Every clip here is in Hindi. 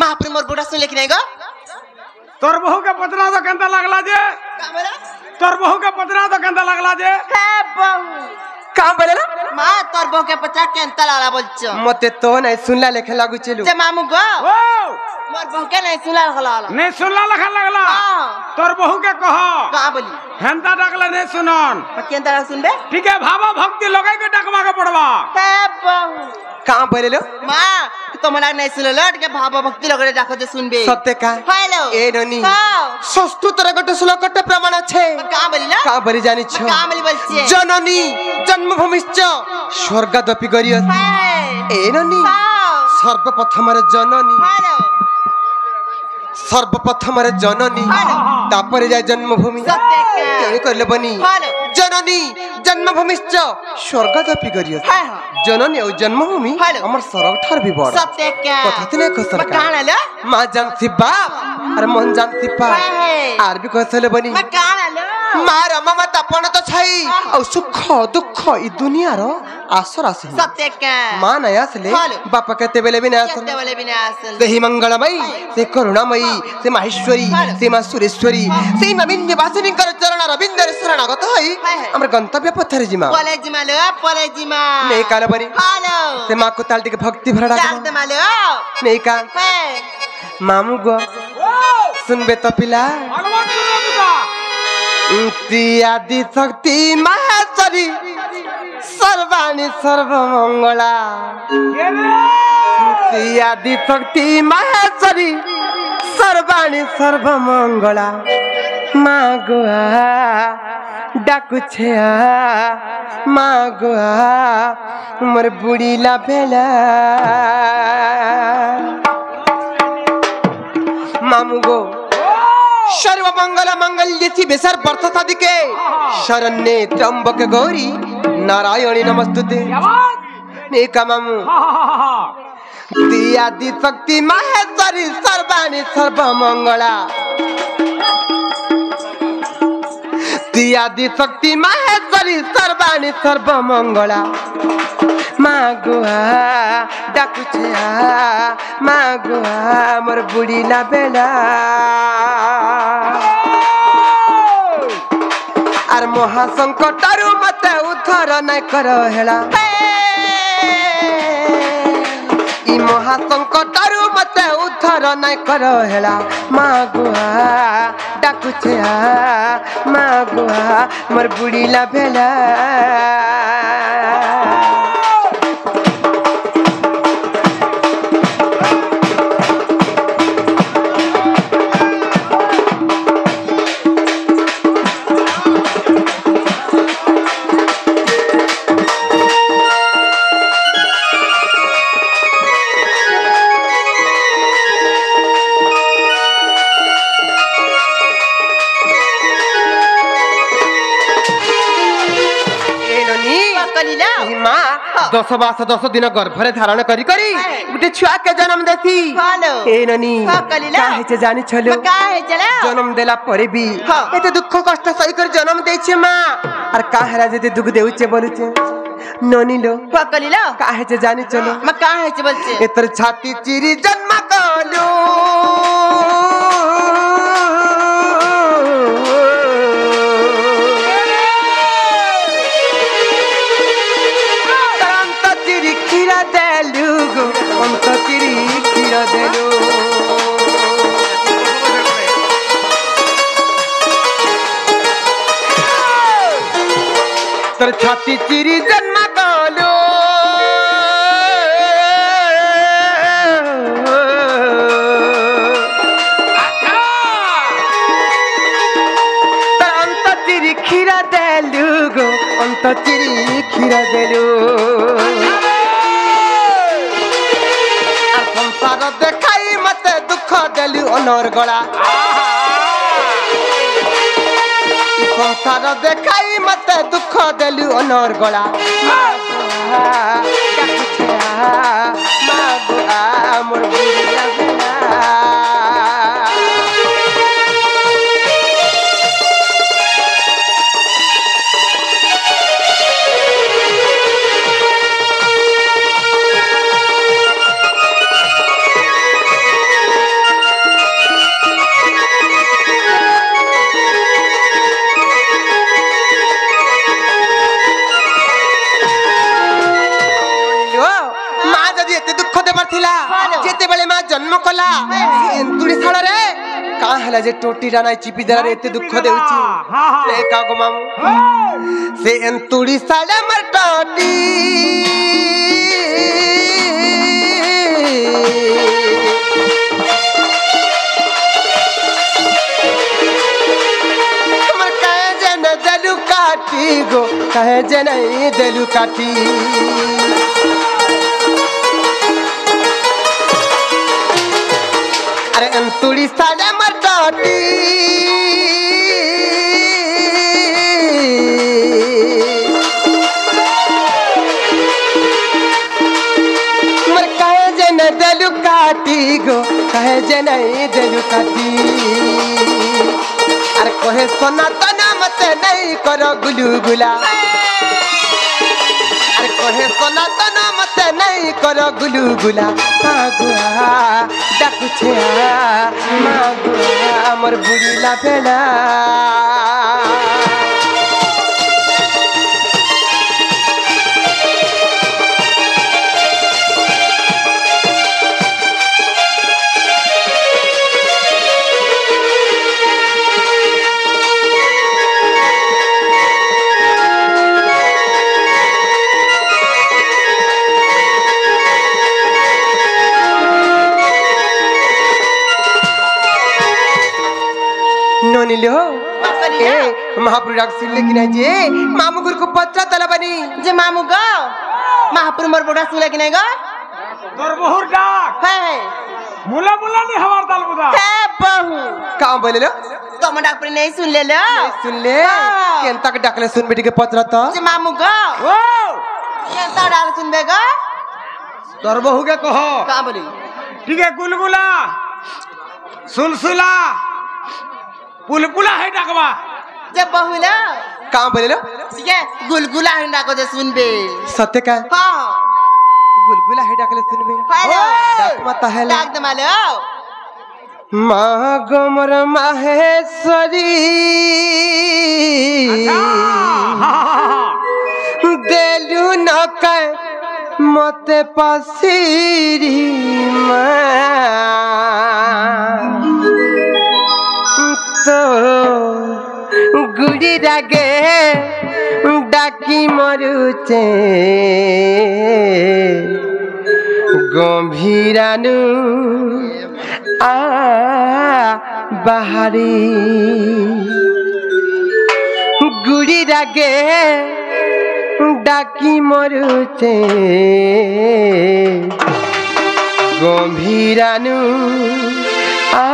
महापुर मोर बुढ़ा सुन लेकिन गो तोर बहू के पतना तो केंता लगला जे तोर बहू के पतना तो केंता लगला जे हे बहू का बोलेला मां तोर बहू के पता केंता लागला बोलछ मते तो नहीं सुनला लेखे लागु चलू जे मामू गो ओ मोर बहू के नहीं सुनला लगला नहीं सुनला लखा लगला हां तोर बहू के कह का बोली हेंता डाकला नहीं सुनन केंता सुनबे ठीक है भावा भक्ति लगाई के डाकवा के पड़वा हे बहू का बोलेलो मां तो मला नहीं सुनलो लट के भाव भक्ति लगरे देखो जे सुनबे सत्य का हेलो ए ननी हां संस्कृत रे गटे श्लोकटे प्रमाण छे का बोली ना का बोली जानि छ का बोली बोलछे जननी जन्मभूमिश्च स्वर्गदपि गरियस ए ननी सर्वप्रथम रे जननी हेलो सर्वप्रथम रे जननी तापर जाय जन्मभूमि सत्य का केने करले बनी हेलो जननी जन्मभूमिश्च स्वर्गदपि गरियस हां जननी और जन्मभूमि हमर सरग ठार भी बड़ सत्य का कथा तने कसर का कान लो मां जानती बाप अरे मन जानती पा आर भी कसले बनी कान लो मां रमा मत अपन तो छई और सुख दुख ई दुनिया रो आसर आसी सत्य का मां न आसले बाप कहते बेले भी न आसल केते वाले बिना असल से ही मंगलमयी से करुणामयी से माहेश्वरी से मां सुरेश्वरी से नवीन निवासिनी कर चरण रविंदर शरणागत हई हमर गंतव्य पत्थर जिमा कॉलेज में नहीं काल बनी हेलो से मां को तालटी के भक्ति भरड़ा डाल दे मालो नहीं का है मामू गो सुनबे तो पिला आदि शक्ति माहेश्वरी सर्वाणी सर्वमंगला आदि शक्ति माहेश्वरी सर्वाणी सर्वमंगला माँ गुआ डाकू छेआ माँ गुआ मोर बुढ़ी ला बेला मामू गो सर्व मंगल मंगल्य शिवे सर्वार्थ साधिके शरण्ये त्र्यंबक गौरी नारायणी नमस्तुते नेका मामू आदि शक्ति माहेश्वरी सर्वाणी सर्वमंगला आदि शक्ति माहेश्वरी सर्वाणी सर्वमंगला माँ गुआ डाकू छेआ माँ गुआ मोर बुढ़ी ला बेला आर महासंकटारू मते उद्धार नहीं करो हेला ई महासंकटारू मते उद्धार नहीं करो हेला माँ गुआ डाकू छेआ माँ गुआ मोर बुढ़ी ला बेला दस मास 10 दिन गर्भरे धारण करी करी गुटे छुआ के जन्म देती ए ननी काहे से जानी छलो काहे चला जन्म देला परे भी एते दुख कष्ट सही कर जन्म देछे मां और काहे जे दुख देउचे बोलुचे ननी लो पकलिला काहे से जानी चलो मैं काहे से बोलचे एतर छाती चिरी जन्म कलो तर छाती चिरी जन्म कलो तर अंत चिरी खीरा देलु गो अंत चिरी खीरा देलु संसार देखाई मते दुख देलु अनर गला संसार देखाई मते दुख देलु अनर गला मोर थिला जेते बेले मां जन्म कला एंतुड़ी साला रे का हला जे टोटी राना चिपी दरा रे एते दुख देउची ले का गो मामू से एंतुड़ी साला मर टोटी दलु काटी गो कहे जे नहीं दलु काटी अरे अंतुड़ी साले मटाटी मर कहे जे न दलु काटी गो कहे जे नहीं दलु काटी अरे कहे सोना तना मत नहीं करो गुलगुला अरे कहे सोना तना मत नहीं करो गुलगुला मागुआ डाकुछे मागुआ हमर बुढ़ीला भेला लो ए महापुर डाक सुन लेकिन है जे मामू गुर को पत्रा तला बनी जे मामू गो महापुर मोर बोड़ा सुन लेकिन है गो तोर बहुर डाक है मुला मुला नहीं हमार दाल बुदा है बहू का बोले लो तो हम डाक पर नहीं सुन ले लो सुन ले केन तक डाकले सुन बेटी के पत्रा तो जे मामू गो ओ केन तक डाल सुन बे गो तोर बहु के कहो का बोली ठीक है गुलगुला सुलसुला पुलपुला है डाकवा जब बहू लो का बोले लो ठीक है गुलगुला है डाको जे सुन बे सत्य का हां गुलगुला है डाकले सुन बे हेलो डाक मत है डाक दे मालो माँ गोमर माहेश्वरी देलु न कह मते पसीरी तो गुड़ी रागे डाकी मरुचे गंभीरानु आ बाहरी गुड़ी रागे डाकी मरुचे गंभीरानु आ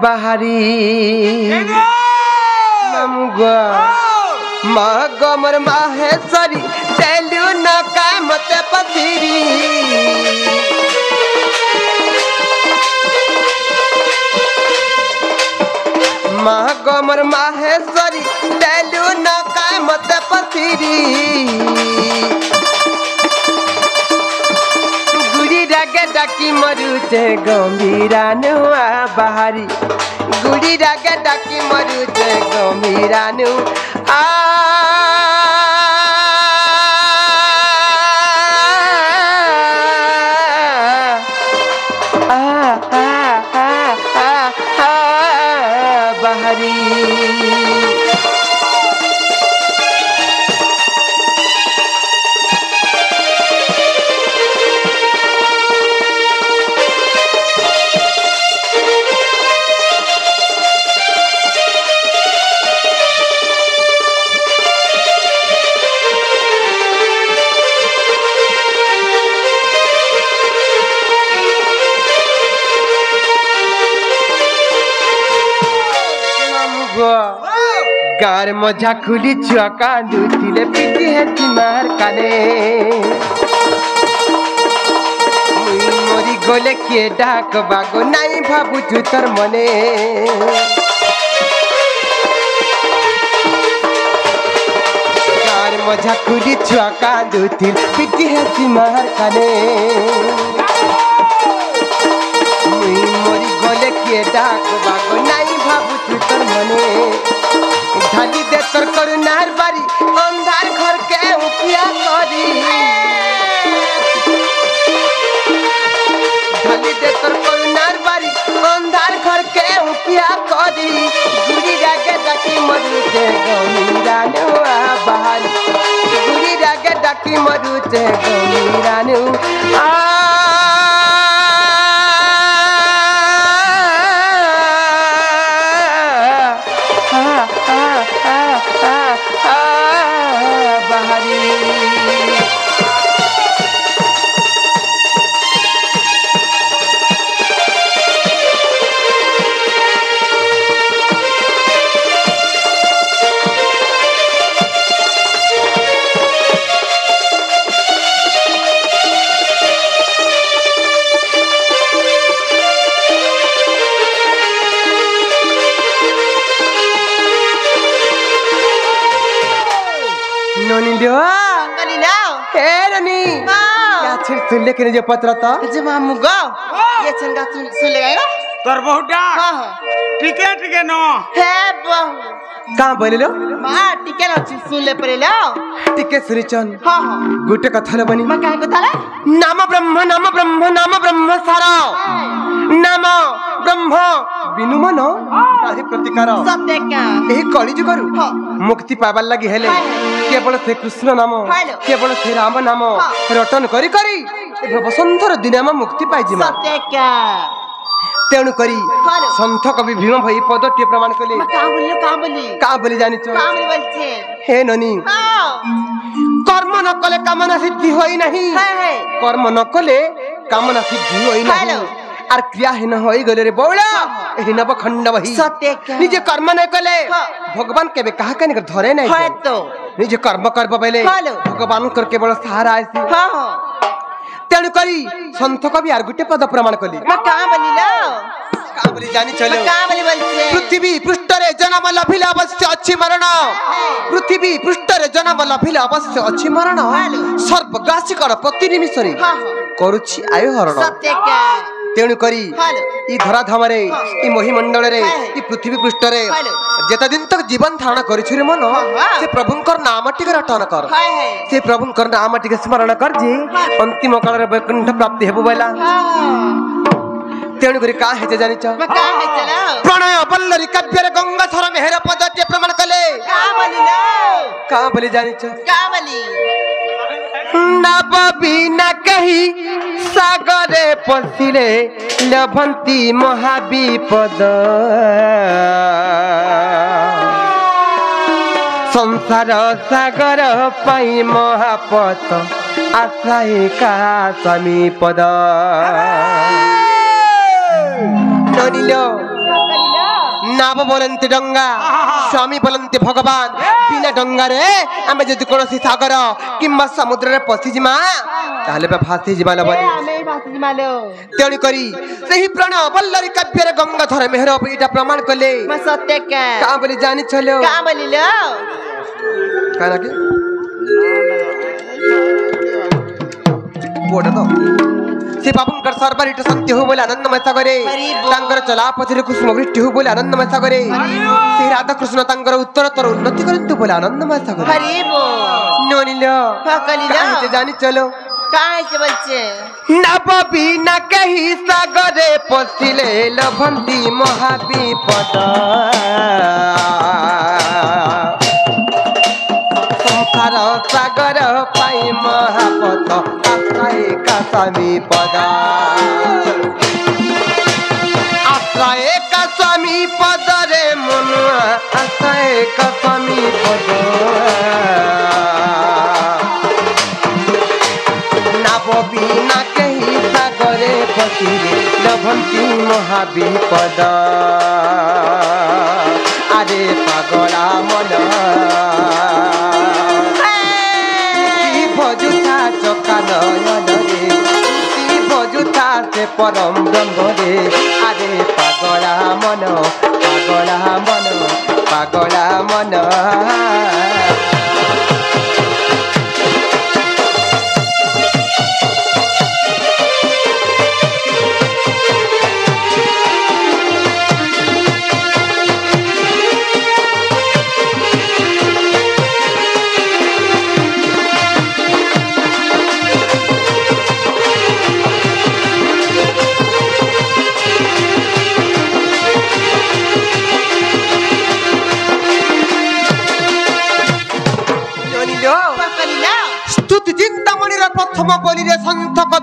बाहरी मामुगा माँ गमर माहेश्वरी तेलु न काय मत पथिरी माँ गमर माहेश्वरी तेलु न काय मत पथिरी गुड़ी रागे डाकी मरुचे गंभीरानु आ बाहरी गुड़ी रागे डाकी मरुचे गंभीरानु आ बाहरी गार मजा खुली छुआ कांदू तिले पीटी है तिमार काने मुई मोरी गोले के डाक बागो नाई भाबू तुतर मने गार मजा खुली छुआ कांदू तिले पीटी है तिमार काने मुई मोरी गोले के डाक बागो नाई भाबू तुतर मने ढाली दे तर करुणार बारी अंधार घर के उपिया करी क्या करी गुड़ी रागे डाकी मरुचे गमीरानु बाहरी गुड़ी रागे डाकी मरुचे गमीरानु बाहरी सुन ले के जो पत्र तो जे मामू गो ये छंगा सुन ले गयो तोर बहुटा हां टिकट के नो हे बहु का बोलिलो मां टिकट सुन ले परेलो टिकट सुरिचन हां हां गुटे कथाले बनी मां काय कथाले नाम ब्रह्म सारा नाम ब्रह्म बिनु मन ताहि प्रतिकार सत्य का एही कली जुगरु मुक्ति पाबार लागि हेले केवल से कृष्ण नाम केवल से राम नाम रटन करी करी बसंतर दिन में मुक्ति पाई जिमा सत्य का तेणु करी संत कवि भीम भई पदटे प्रमाण कले का बोली जानि छ का बोलछे हे ननी कर्म न कले कामना सिद्धि होई नहीं कर्म न कले कामना सिद्धि होई नहीं आर क्रिया हिन होई गले रे बौला एही नव खंड वही सत्य का निजे कर्म न कले भगवान केबे कहा के धरे नहीं है तो निजे कर्म करब पहले भगवान कर केवल सहारा आसी हां हां तेणु करी संत कवि आर गुटे पद प्रमाण कली मैं का बोलिलो का बोली जानि चलो का बोली बोलछे पृथ्वी पृष्ठरे जन्म लभिला अवश्य अछि मरण पृथ्वी पृष्ठरे जन्म लभिला अवश्य अछि मरण सर्वगासी कर प्रति निमिषरे करूछि आयु हरण सत्य का तेणु करी ई धरा धामरे ई महिमंडल रे ई पृथ्वी पृष्ठ रे जेता दिन तक जीवन धारण करिछु रे मन से प्रभुंकर नाम टिके रटन कर से प्रभुंकर नाम टिके स्मरण कर जे अंतिम काल रे वैकुंठ प्राप्ति हेबो बैला तेणु करी का हेजे जानि छ का है चला प्रणय बल्लरी काव्य रे गंगा थर मेहर पदटे प्रमाण कले का बोलिलो का बोली जानि छ का बोली नब बिना कही सागरे पसिले लभंती महाविपद संसार सागर पाई महापत आशाई का स्वामी पद ननिलो नाव बोलते डंगा स्वामी बोलते भगवान बिना डंगा रे आमे जदि कोनोसी सागर किंबा समुद्र रे पसी जिमा ताले बे फासी जिमा लबनी आमे फासी जिमा लो तेणु करी सही प्रणय बल्लरी काव्य रे गंगाधर मेहर एटा प्रमाण कले मैं सत्य का बोली जानि छलो का बोलिलो काना के बोडा तो से बाबुंकर सरबर इट सत्य हो बोले आनंदमय सागरे तांकर चला पथिरे कुसुम वृष्टि हो बोले आनंदमय सागरे से राधा कृष्ण तांकर उत्तरोत्तर उन्नति करंतु बोले आनंदमय सागरे हरि बोल नोनिलो कलिलो काहे जानि चलो काहे से बोलछे नब बिना कही सागरे पसिले लभंती महाविपद संसार सागर पाई महापत आश्रय का स्वामी पद आश्रय का स्वामी पद रे मन आश्रय का स्वामी पद नाव बिना कही सागरे पसिले लभंती महाविपद अरे पागला मन भजुता चका नयन रे भजुता से परम ब्रह्म रे अरे पागला मन पागला मन पागला मन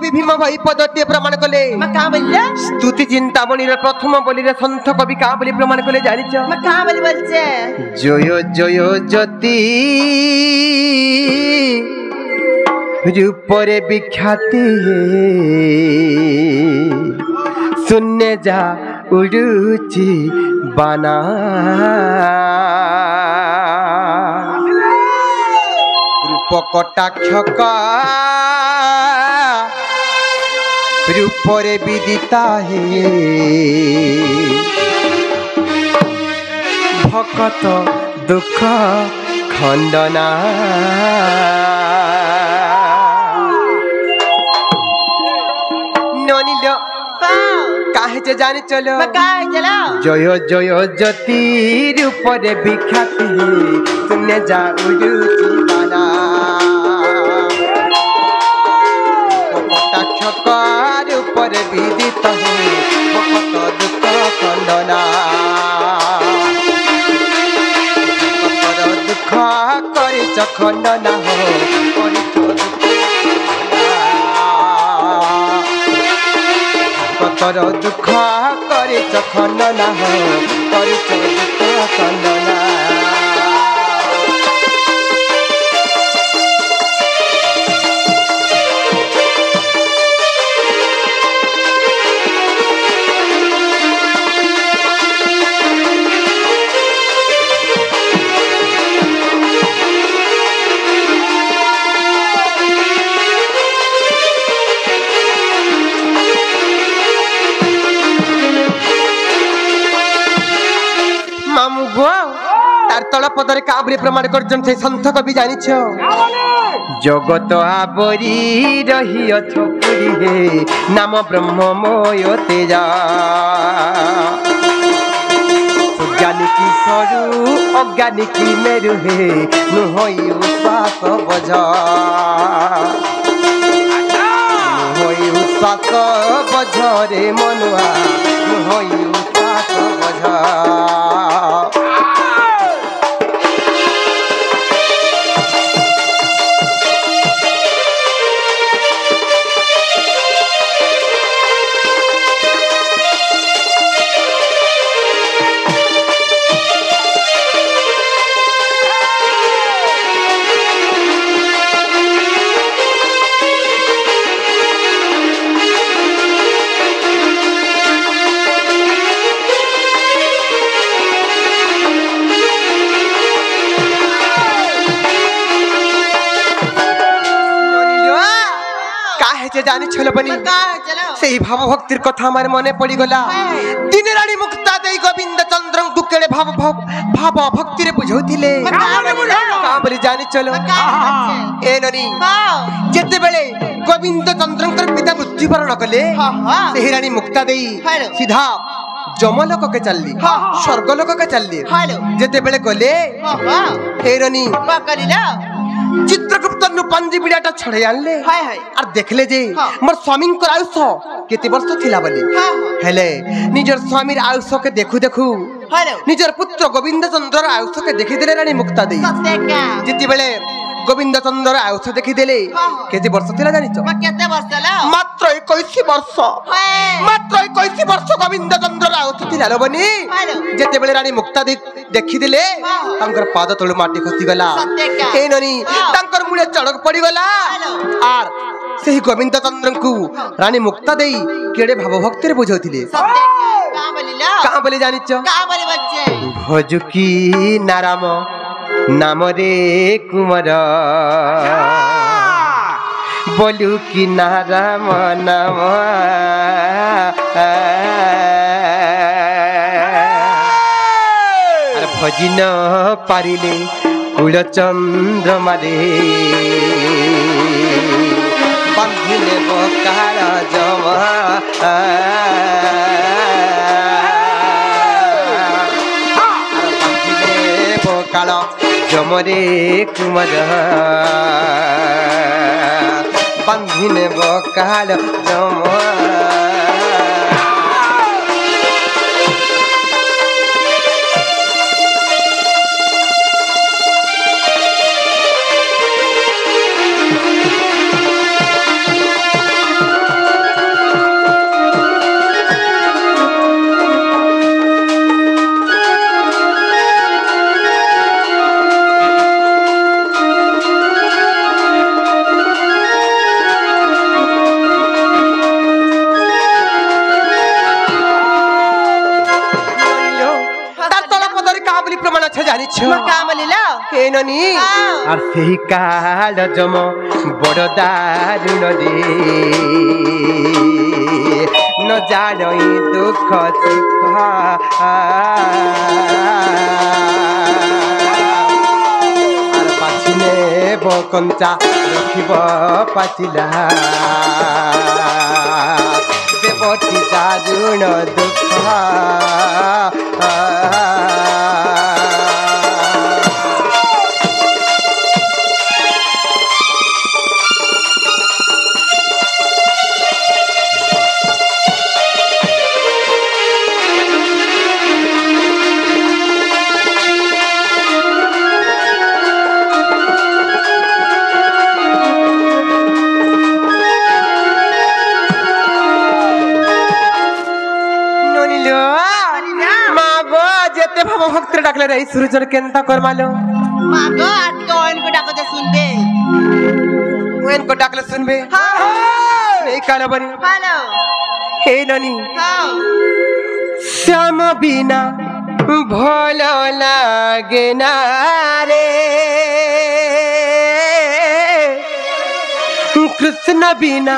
कवि भीम भाई पदटे प्रमाण कले मैं कहाँ बोलिए स्तुति चिंतामणि प्रथम बोली रे संत कवि का बोली प्रमाण कले जानि छ मैं कहाँ बोली बोलছে जय जय ज्योति रूपरे विख्याति शून्य जा उड़ुची बाना रूप कटाक्ष रूपरे विदिता है भकत दुख खंडना ननिल काहे जे जानि चलो मैं कहाँ चला जय जय ज्योति रूपरे विख्याति शून्य जा उड़ुची बाना कटाक्ष रूपर विदित है भक्त दुख खंडना दुख करिच खंडना हो करिच भक्तर दुख करिच खंडना हो करिच दुख खंडना तल पदरे काबरे प्रमाण करजन से संत कवि जानि छ जगत आवरी रही अछपुरी हे नाम ब्रह्ममय तेजा ज्ञानी की सरू अज्ञानी की मेरु हे नुहई उपास बजा नुहई उपास बजरे मनुआ नुहई उपास बजा जानी छल बनी से भाव भक्तिर कथा हमारे मने पड़ी गला दिन रानी मुक्ता देई गोविंद चंद्र दुकेड़े भाव भाव भक्ति रे बुझौथिले का बोली जानी चलो ए ननी जेते बेले गोविंद चंद्रंकर पिता मृत्युवरण कले से रानी मुक्ता देई सीधा जमलोक के चलली स्वर्गलोक के चलली जेते बेले गले हे रानी का करिला चित्रगुप्त पंजी बिड़ाटा छड़े आनले और देखले जे मोर स्वामी आयुष केते वर्ष थिला बोली हेले निजर स्वामी आयुष के देखु देखु निजर पुत्र गोविंद चंद्र आयुष के देखि देले रानी मुक्ता देई जिति बेले गोविंद चंद्र आयुष देखि देले केते वर्ष थिला जानि छ केते वर्ष ला मात्र 21 वर्ष मात्र 21 वर्ष गोविंद चंद्र आयुष थिला बनी जेते बेले रानी मुक्ता देखि देले तांकर पाद तळु माटी खसी गला ए ननी तांकर मुळे चड़क पड़ी गला आर सेही गोविंद चंद्र को रानी मुक्ता देई केड़े भाव भक्ति रे बुझौथिले का बोली जानि छ का बोली बच्चे भजुकी नाराम नाम रे कुमार बोलू की नाराम नाम भजिन पारिले कुल चंद्रमा रे बंधिले बकार जमा बंधिले बकार जमरे कुमार बंधिले बकार जमा জানিছ কাম লিলো হে ননি আর সেই কাল জম বড় দারুণ রে ন জানই দুঃখ সুখ আর পাছিলে কঞ্চা রখিব পাচিলা দেবটি দারুণ দুঃখ ভক্তের ডাকলে রে সূর্যর কেনতা করমালো মাগো আজকে ওয়েনকে ডাকতে শুনবে ওয়েনকে ডাকলে শুনবে এই কালো বনি হ্যালো হে ননি শ্যাম বিনা ভাল লাগে না রে কৃষ্ণ বিনা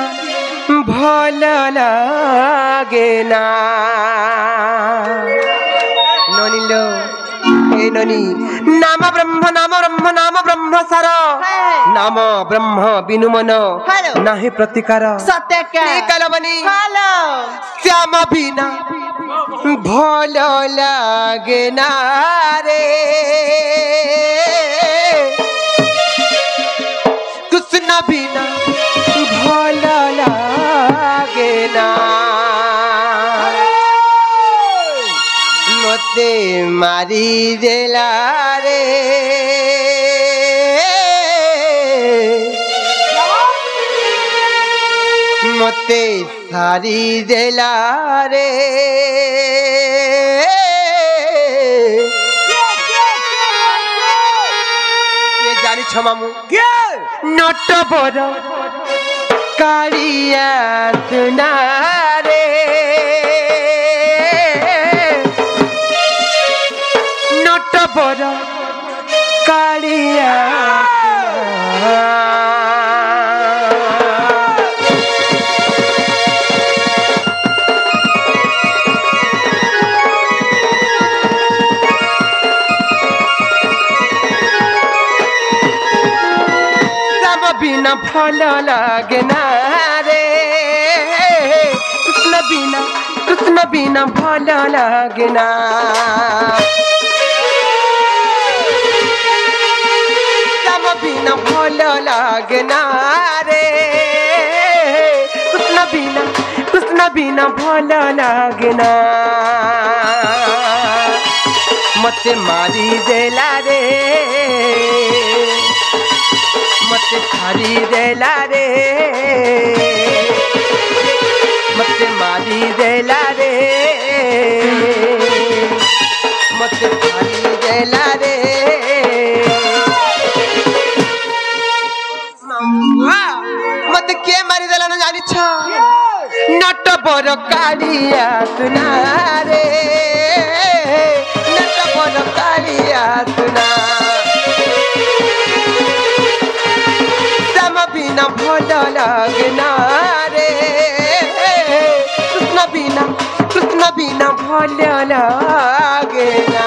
ভাল লাগে না ননিলো হে ননি নাম ব্রহ্ম নাম ব্রহ্ম নাম ব্রহ্ম সার নাম ব্রহ্ম বিনু মন নাহি প্রতিকার সত্যকে কালবনি হ্যালো শ্যাম বিনা ভাল লাগে না রে কৃষ্ণ বিনা ভাল লাগে না মতে মারি দেলা রে মতে সারি দেলা রে জানিছ মামু নট বড় কালিয়া সুনা রে নট বড় কালিয়া बिना फल लागे ना रे कृष्ण बिना फल लागे ना राम बिना फल लागे ना रे कृष्ण बिना फल लागे ना मते मारी देला रे मते खारी देला रे मते मारी देला रे मते खारी देला रे मते के मारी देला न जानि छ नट बर कालिया सुना रे नट बर कालिया सुना बिना भल लागे ना रे कृष्ण बिना भल लागे ना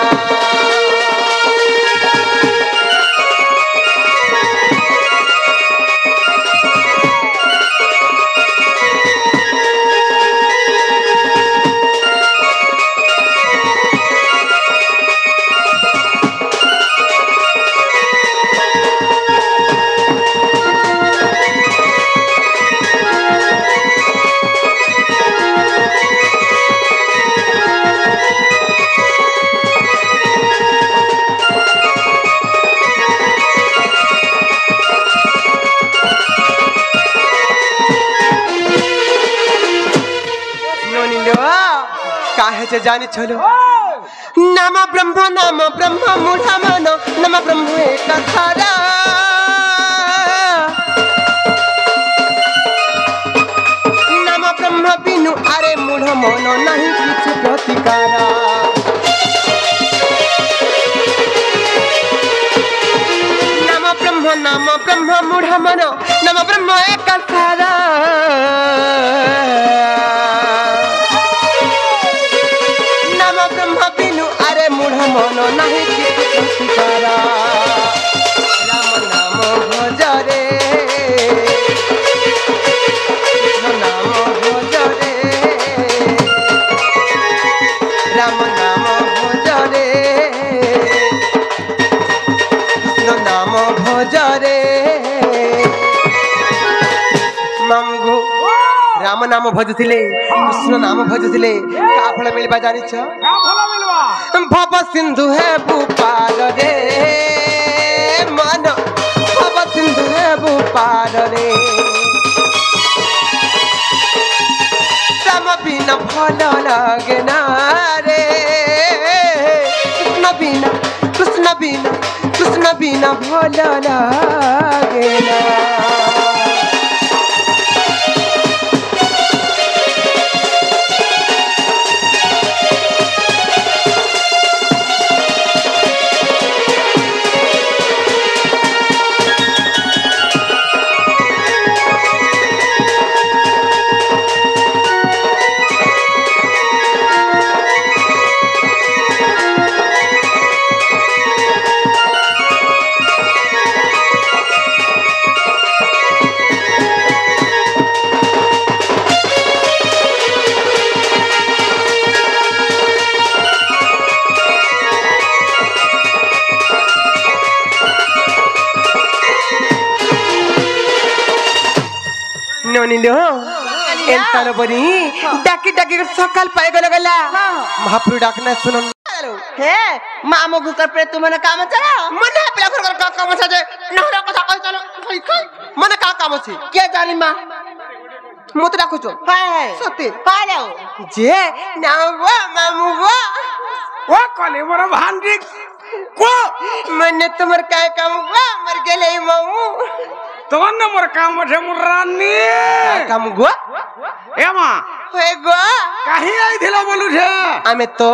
काहे से जाने चलो नाम ब्रह्म मूढ़ा मानो नाम ब्रह्म एक धारा नाम ब्रह्म बिनु अरे मूढ़ मनो नहीं किछु प्रतिकारा ब्रह्म मूढ़ मनो नम ब्रह्म एक सारा नम ब्रह्म बिनु अरे मूढ़ मनो नहीं किसी सारा राम नाम भज रे कृष्ण नाम भज रे राम नाम भज रे कृष्ण नाम भज रे मामगो राम नाम भजुले कृष्ण नाम भजुले का फल मिलबा जानिछ का फल मिलबा भव सिंधु है बुपार रे मन भव सिंधु है बुपार रे राम बिना फल लागे ना रे कृष्ण बिना फल लागे ना डाकी डाकी सकाल पाए गला महाप्रभु डाकना सुन हे मामो गुकर पे तू मने काम चला मने पेला कर का काम छ जे नहरा कथा कह चलो मने का काम छ के जानी मां मत डाको छ हाय सते पालो जे ना वो मामू वो कले मोर भांडी को मने तुमर काय काम वो मर गेले मामू तोन मोर काम उठे मोर रानी काम गो एमा होय गो काहे आई थिला बोलु छे आमे तो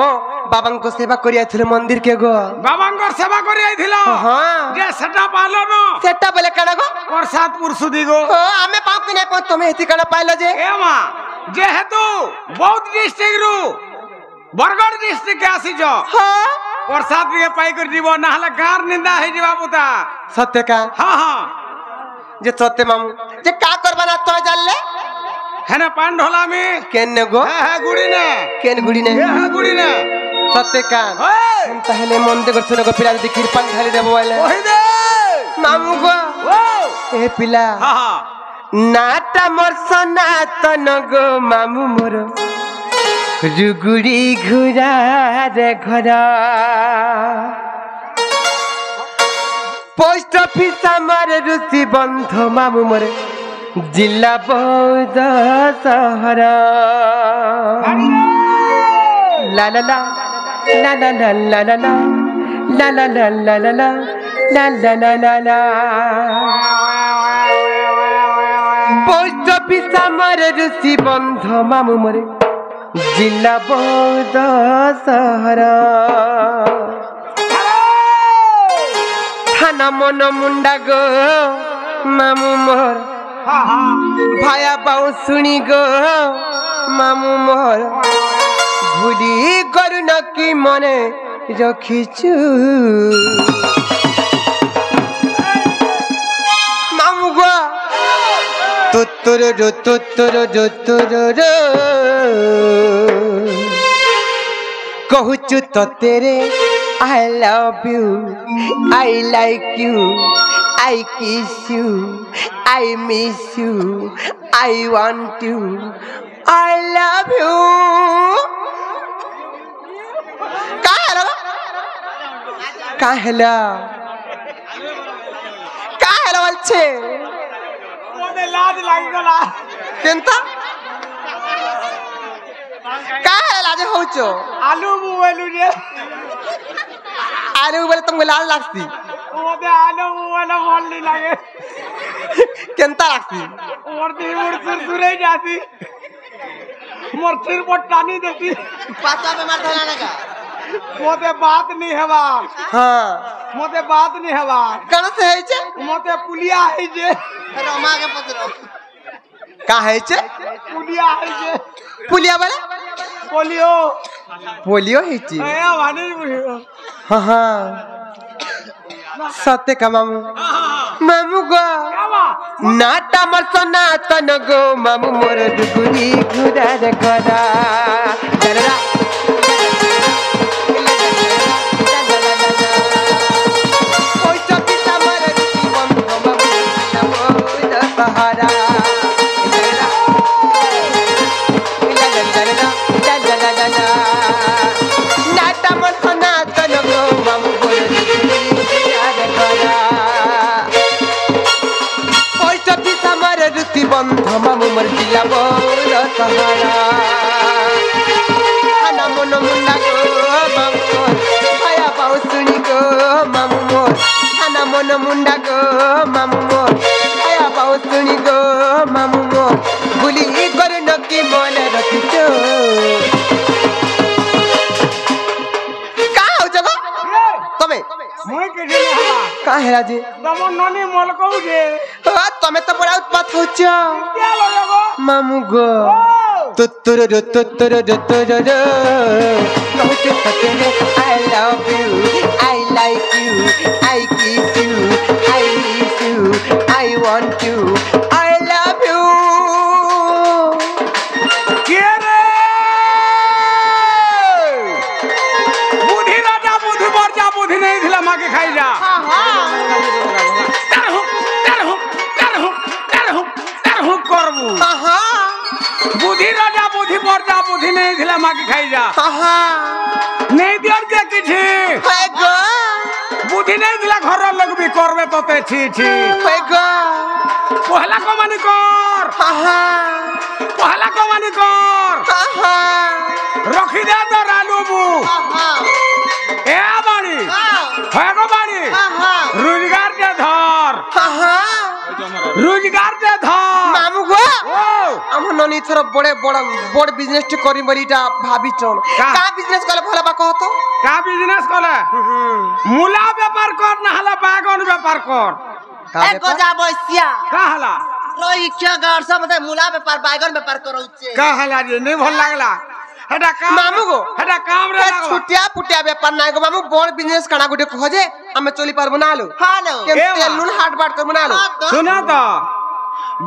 बाबान को सेवा करि आइथिले मंदिर के गो बाबान को सेवा करि आइथिला हां जे सेटा पालो न सेटा बोले कणा गो प्रसाद पुरसुदी गो ओ आमे पाउ कि नै को तमे हेति कणा पाइलो जे एमा जे हेतु बहुत डिस्ट्रिक्ट रु बरगढ़ डिस्ट्रिक्ट के आसी जो हां प्रसाद भी पाई कर जीवो नाहले गार निंदा हे जीवा पुता सत्य का हां हां जे सत्य मामू जे का करबा ना तो जानले है ना पान ढोला में केन गो है गुड़ी ने केन गुड़ी ने है गुड़ी ने सत्य का हम पहले मन दे करछन गो पिला दे कृपा ढाली देबो वाले ओहि दे मामू गो ए पिला हां हां नाटा मोर सनातन गो मामू मोर रुगुड़ी घुरा रे घरा पोस्ट ऑफिस हमारे रुचि बंध मामू मोर जिला बौद्ध शहर ला ला ला ला ला ला ला ला ला ला ला ला ला ला ला ला ला ला पोस्ट ऑफिस हमारे रुचि बंध मामू मोर जिला बौद्ध शहर थाना मन मुंडा गो मामू मोर हां हां भाया बाऊ सुनी गो मामू मोर भूली करू न कि मने रखिछु मामू गो तुतुर कहूचु तो तेरे I love you, I like you, I kiss you, I miss you, I want you, I love you. का हेला बोलछे ओने लाज लागि गला केनता का लाज होचो आलू बुवेलु रे आलू बोले तुमको लाज लागती ओदे आलू बुवेला मन नहीं लागे केनता लागती और दी मोर सुरसुरे जाती मोर सिर पर टानी देती पाता पे मार धला लगा मोदे बात नहीं हवा हां मोदे बात नहीं हवा कण से है जे मते पुलिया है जे रमा के पत्र का है जे पुलिया है जे पुलिया वाला पोलियो पोलियो है जे ए वानी बुझियो हां हां सत्य का मामू मामू गो नाटा मसना तन गो मामू मोर दुगुरी घुरार करा दररा ओइ चपिता मर रुति बम बम मोर सहारा नाटा मसना तन गो मामू मोर रुति बंध मामू मर जिला बोल सहारा खाना मन मुंडा गो मामू आया पाऊ सुनी गो मामू मोर खाना मन मुंडा गो मामू मोर आया पाऊ सुनी गो मामू मोर भूली कर नकी मन रखी तो का हो जगो तमे मुई के जे हला का हेरा जे तम ननी मोल कहू जे तमे तो बड़ा उत्पात होच क्या लगो मामू गो तुतुर कहत सकेले I love you I like you I kiss you I miss you I want you I love you के रे बुद्धि राजा बुद्धि बरजा बुद्धि नहीं दिला माके खाई जा करबू बुद्धि राजा बुद्धि बरजा बुद्धि नहीं दिला माके खाई जा नहीं दियर जे किछि बुद्धि नहीं दिला घर लोग भी करबे तते छी छी पहला को मानी कर पहला को मानी कर रखी दे तो रालूबू ए बाणी है को बाणी रोजगार के धर रोजगार के धर मामू गो हम ननी थर बड़े बड़ा बड़ बिजनेस टे करी बरीटा भाभी चोन का बिजनेस कले भला बा कहतो का बिजनेस कले मूला व्यापार कर ना हला बागन व्यापार कर ए गोजा बसिया का हला रोई क्या गार सब मते मूला व्यापार बैगन व्यापार करो छे का हला जे नहीं भल लागला हेडा काम मामू गो हेडा काम रे लागला छुटिया पुटिया व्यापार नाय गो मामू बड़ बिजनेस काना गुटे खोजे हमें चली पारबो ना लो हालो के तेलुन हाट बाट कर बना लो सुना तो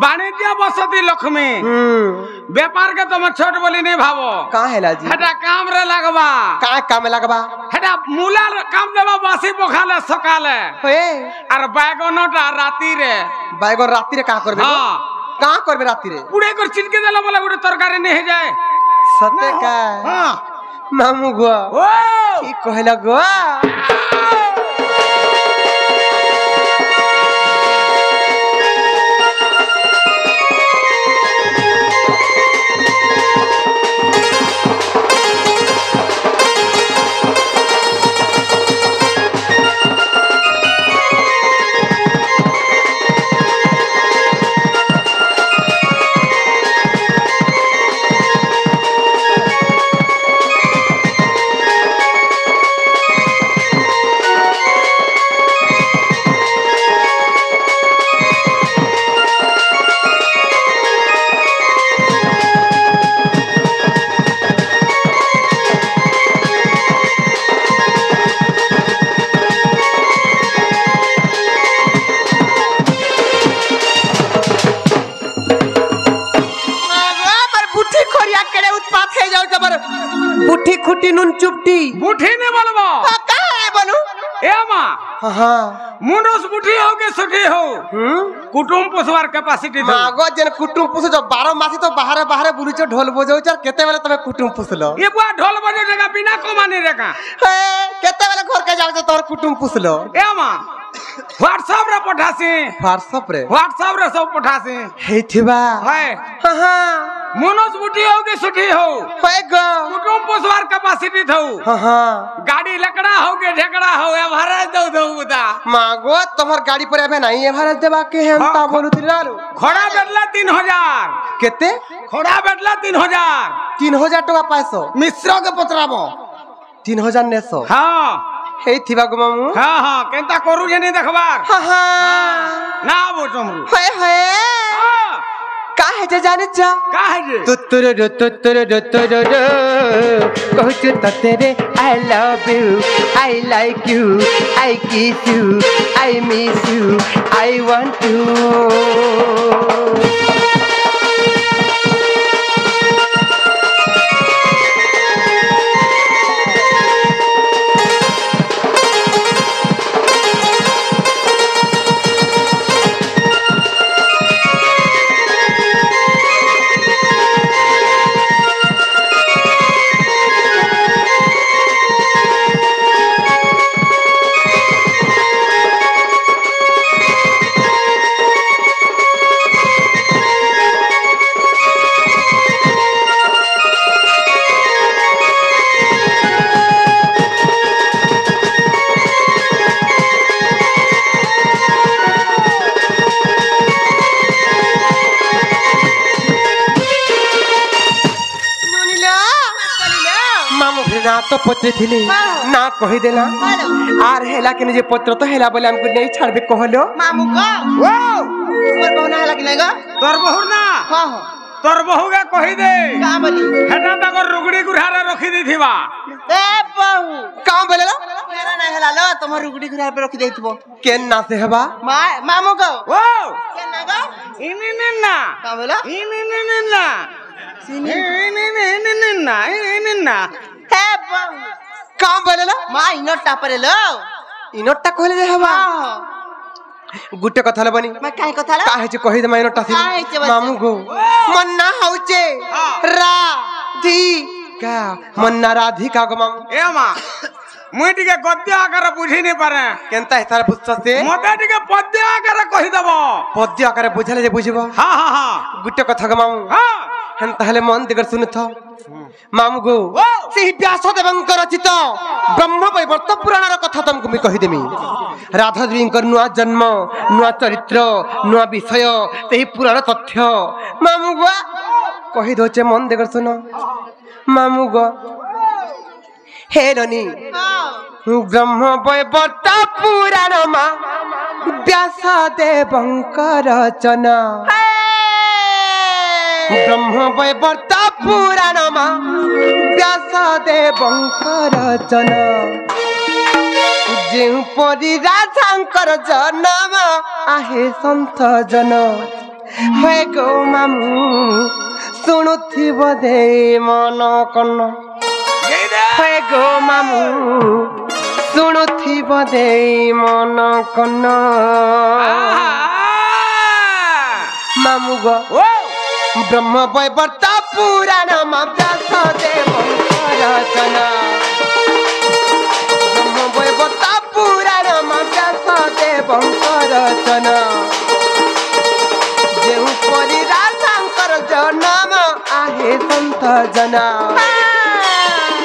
वाणिज्य बसती लक्ष्मी व्यापार के तुम छोट बोली नहीं भावो का हेला जी हेडा काम रे लगवा का काम लगबा हेडा मूला काम देबा बासी पोखाले सकाले हे और बैगनटा राती रे बैगन राती रे का करबे हां का करबे राती रे पुड़े कर चिनके देला बोला गुटे तरकारी नहीं जाए सत्य का हां मामू गो ओ की कहला गो बुठी खुटी नुन चुपटी बुठी ने बोलबो का है बनू ए मां हां मुनुस बुठी हो के सुठी हो कुटुंब पोसवार कैपेसिटी दो मागो जन कुटुंब पोस जो 12 मासी तो बाहर बाहर बुलुचो ढोल बजाउ चार केते बेले तमे कुटुंब पोसलो ये बुआ ढोल बजे जगह बिना कमाने रेका केते बेले घर के जाउ तो तोर कुटुंब पोसलो ए मां व्हाट्सएप रे पठासी व्हाट्सएप रे सब पठासी हेथिबा है हां मुनुस बुठी हो के सुठी हो गो कुटुंब पोसवार कैपेसिटी थौ हां गाड़ी लकड़ा हो के ढेकड़ा हो एवरेज दो दो उदा मागो तमर गाड़ी पर एबे नहीं एवरेज देबा के हेंता बोलुती लालो खड़ा बेटला 3000 केते खड़ा बेटला 3000 3000 टका पाइसो मिश्र के पतराबो 3900 हां ହେଇଥିବା ଗো ମାମୁ हाँ हाँ केंता करू जे नहीं देखबार हा हा ना वो चमरू होए होए का है जे जाने छ का है जे तुतुर कहछु त तेरे I love you I like you I kiss you I miss you I want you तो पत्र थिले ना कहि देला आर हेला के जे पत्र तो हेला बोले हमको नहीं छाड़बे कहलो मामू गो वो तोर बहुना हला कि नहीं गो तोर बहु ना हां हां तोर बहु के कहि दे का बोली हेटा तक रुगड़ी गुरहारा रखी देथिबा ए बहु का बोलेला मेरा नहीं हला लो तुम रुगड़ी घुरा पे रखी देथिबो केन ना से हबा मामू गो वो केन ना गो इनिनना का बोला इनिनना इनिनना हे बहु का बोलेला मा इनोटा परे लो इनोटा कहले जे हबा गुटे कथा लबनी मैं काहे कथा ला काहे जे कहि दे इनोटा थी काहे जे मामू गो मन्ना होचे राधी का मन्ना राधिका गो मामू ए मा मुई टिके गद्य आकार बुझी नहीं पारे केनता एथार बुझछ से मते टिके पद्य आकार कहि दबो पद्य आकार बुझले जे बुझबो हां हां हां गुटे कथा गो मामू हां हन ताहले मन दिगर सुनथ मामू गो से व्यासदेवंकर रचित ब्रह्म वैवर्त पुराणर कथा तुमको मी कहि देमी राधा देवींकर नुआ जन्म नुआ चरित्र नुआ विषय तेही पुराण तथ्य मामू गो कहि दोचे मन दिगर सुन मामू गो हेरनी ब्रह्म वैवर्त पुराण मा व्यासदेवंकर रचना ब्रह्म वैवर्त पुराण मा व्यासदेवंकर रचना जेउ परि राजांकर जन्म आहे संत जन हे गो मामू शुणुथिब दे मन कन हे गो मामू शुणुथिब दे मन कन मामू गो ब्रह्म वैवर्त पुराण मा व्यासदेवंकर रचना ब्रह्म वैवर्त पुराण मा व्यासदेवंकर रचना जेउ परि राजांकर जन्म आहे संत जना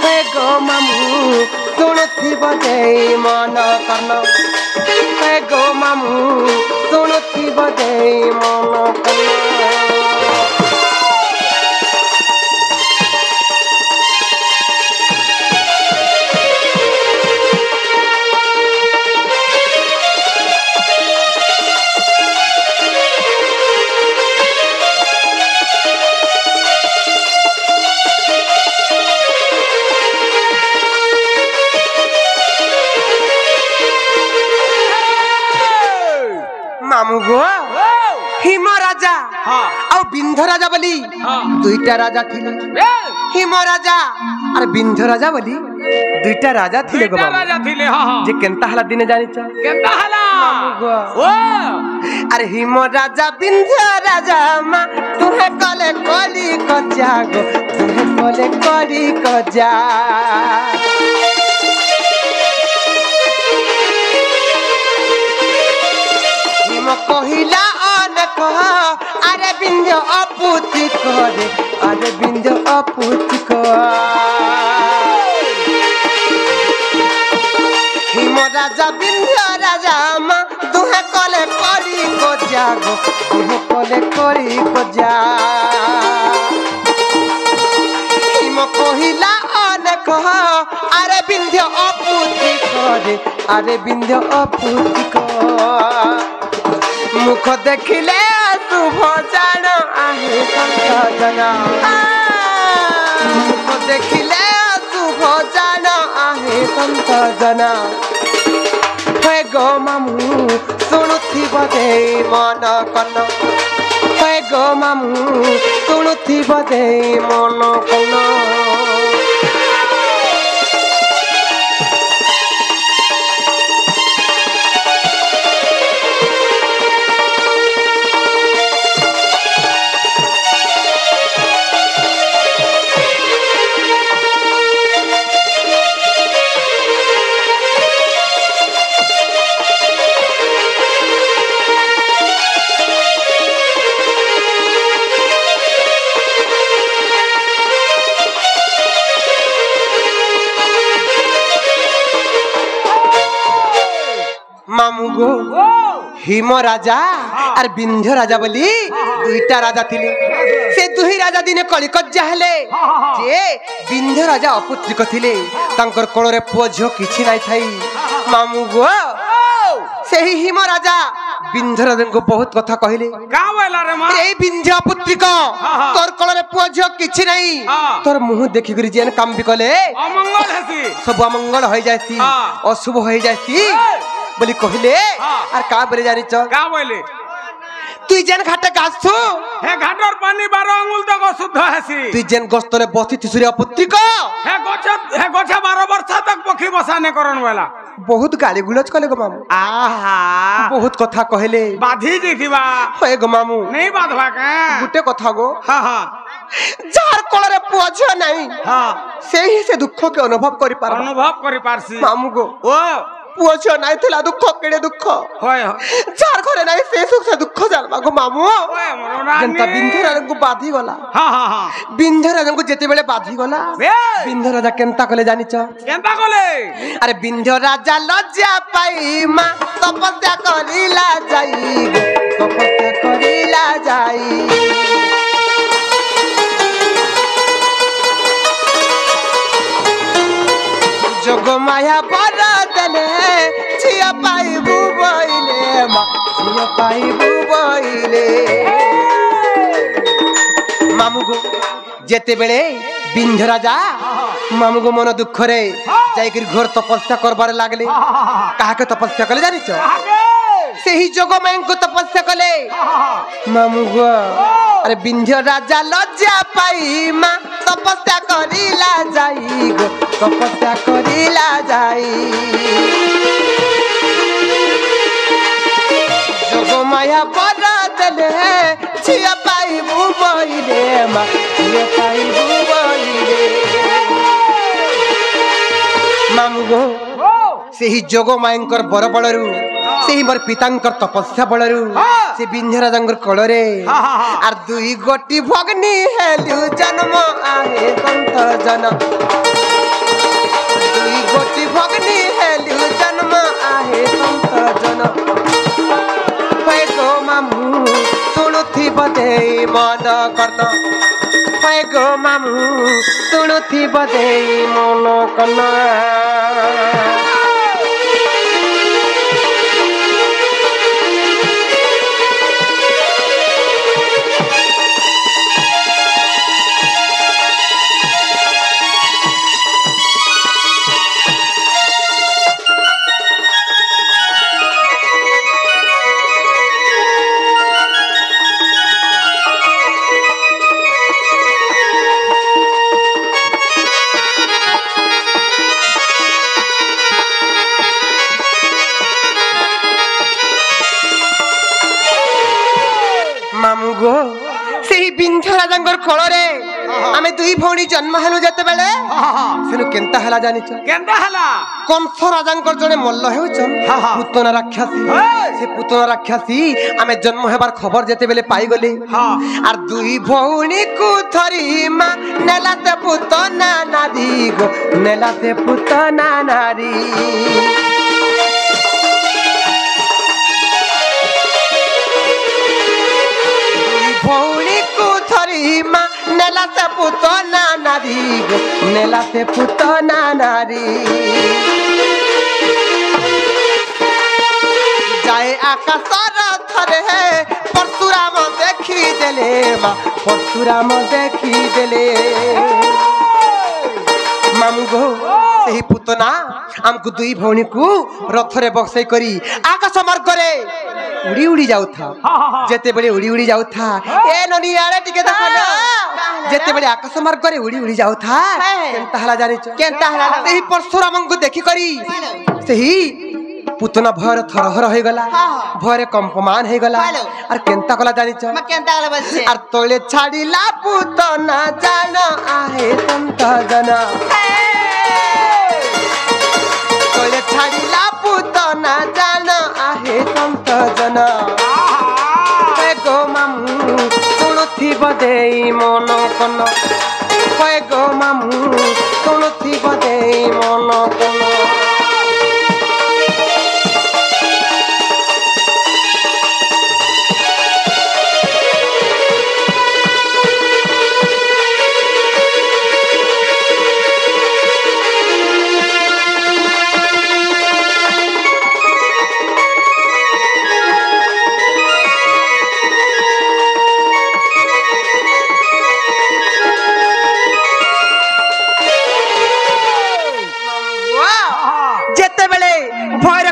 हे गो मामू शुणुथिब दे मन कर्ण हे गो मामू शुणुथिब दे मन कर्ण मामू गो हिम राजा और बिंध राजा बोली दुईटा राजा थिले हिम राजा और बिंध राजा बोली दुईटा राजा थिले गो राजा थिले हां हां जे केनता हला दिने जानि छ केनता हला मामू गो ओ अरे हिम राजा बिंध राजा मा तुहे कले कली कजा गो तुहे कले कली कजा कहिला अनेक अरे बिंद अपुति करे अरे बिंद अपुति हिम राजा बिंद राजा मा दुहे कले करी गजा गो दुहे कले करी गजा हिम कहिला अनेक अरे बिंद अपुति रे अरे बिंध्य अपुतिक मुख देखिले शुभ जान आहे संजना मुख देखिले शुभ जान आहे संजना हे गो मामू शुणुथिब दे मन कन हे गो मामू शुणुथिब दे मन कन मामू गो हिम राजा और बिंध्य राजा बोली दुईटा राजा थिले से दुही राजा दिने कलिकज्जा हेले जे बिंध्य राजा अपुत्रिक थिले तांकर कोल रे पुओ झियो किछि नाइ थाई मामू गो सेही हिम राजा बिंध्य राजा को बहुत कथा कहिले का बोला रे मां ए बिंध्य अपुत्रिक तोर कोल रे पुओ झियो किछि नाइ तोर मुंह देखि करी जेन काम भी कले अमंगल हेसी सब अमंगल होई जायती अशुभ होई जायती बोली कहले और का बोले जानी छ का बोले तू जेन घाटे गासु हे घाटर पानी 12 आंगुल तक शुद्ध हेसी तू जेन गस्तरे बसी थिसुरी अपुत्रिक हे गोछा 12 वर्ष तक पखी बसाने करन वाला बहुत गाली गुलज कले गो मामू आहा बहुत कथा कहले बाधी जीथिबा होए गो मामू नहीं बाधवा का गुटे कथा गो हां हां जार कोलरे पुछ नहीं हां सेही से दुख के अनुभव करि पार अनुभव करि पारसी मामू गो ओ पुछ नहीं थिला दुख केडे दुख होय जार घरे नहीं से सुख से दुख जालबा गो मामू ओए मोर रानी जनता बिंध्य राजा को बाधी गला हां हां हां बिंध्य राजा को जेते बेले बाधी गला बिंध्य राजा केनता कले जानि छ केनता कले अरे बिंध्य राजा लज्जा पाई मां तपस्या करिला जाई तपस्या करिला जाई जोग माया पर देले छिया पाइबू बइले मा छिया पाइबू बइले मामू गो जेते बेले बिंध्य राजा मामू गो मन दुख रे जाई कर घोर तपस्या करबार लागले काहा के तपस्या कले जानि छ सेही जोग माया को तपस्या कले मामू गो अरे बिंध्य राजा लज्जा पाई मा तपस्या करिला जाई गो तपस्या करिला जाई जोग माया पर देले छिया पाइबू बइले मा छिया पाइबू बइले मामू गो सेही जोग मायंकर बर बळरू सेही मोर पितांकर तपस्या बळरू से बिंध्य राजांकर कोलरे आर दुई गोटी भगनी हेलु जन्म आहे संत जन दुई गोटी भगनी हेलु जन्म आहे संत जन होय गो मामू सुणुथि बदे मन कर्न होय गो मामू सुणुथि बदे मन कर्न मामू गो सेही बिंध्य राजांकर कोलरे आमे दुई भौणी जन्म हेलु जते बेले सेनु केनता हला जानि छ केनता हला कंस राजांकर जने मल्ल हेउछ पुतना राक्षसी से पुतना राक्षसी आमे जन्म हेबार खबर जते बेले पाई गले आर दुई भौणी को थरी मा नेलाते पुतना नारी गो नेलाते पुतना नारी भौणी को थरी मा नेलाते पुतना नारी गो नेलाते पुतना नारी हाय आकाशर थरे परशुराम देखी देले माँ परशुराम देखी देले मामू गो सही पुतना हमको दुई भौणी को रथरे बसई करी आकाश मार्ग रे उड़ी उड़ी जाऊ था जेते बड़े उड़ी उड़ी जाऊ था ए ननी आरे टिके देखो ना जेते बड़े आकाश मार्ग रे उड़ी उड़ी जाऊ था केनता हला जानि छ केनता हला सही परशुराम को देखि करी सही पुतना भयर थरहर हो गला भयर कंपमान हो गला और केनता कला जानि छ म केनता कला बसे और तोले छाड़ीला पुतना जान आहे संत जना तोले छाड़ीला पुतना जान आहे संत जना हे गो मामू सुनुथि बदेई मन कन हे गो मामू सुनुथि बदेई मन कन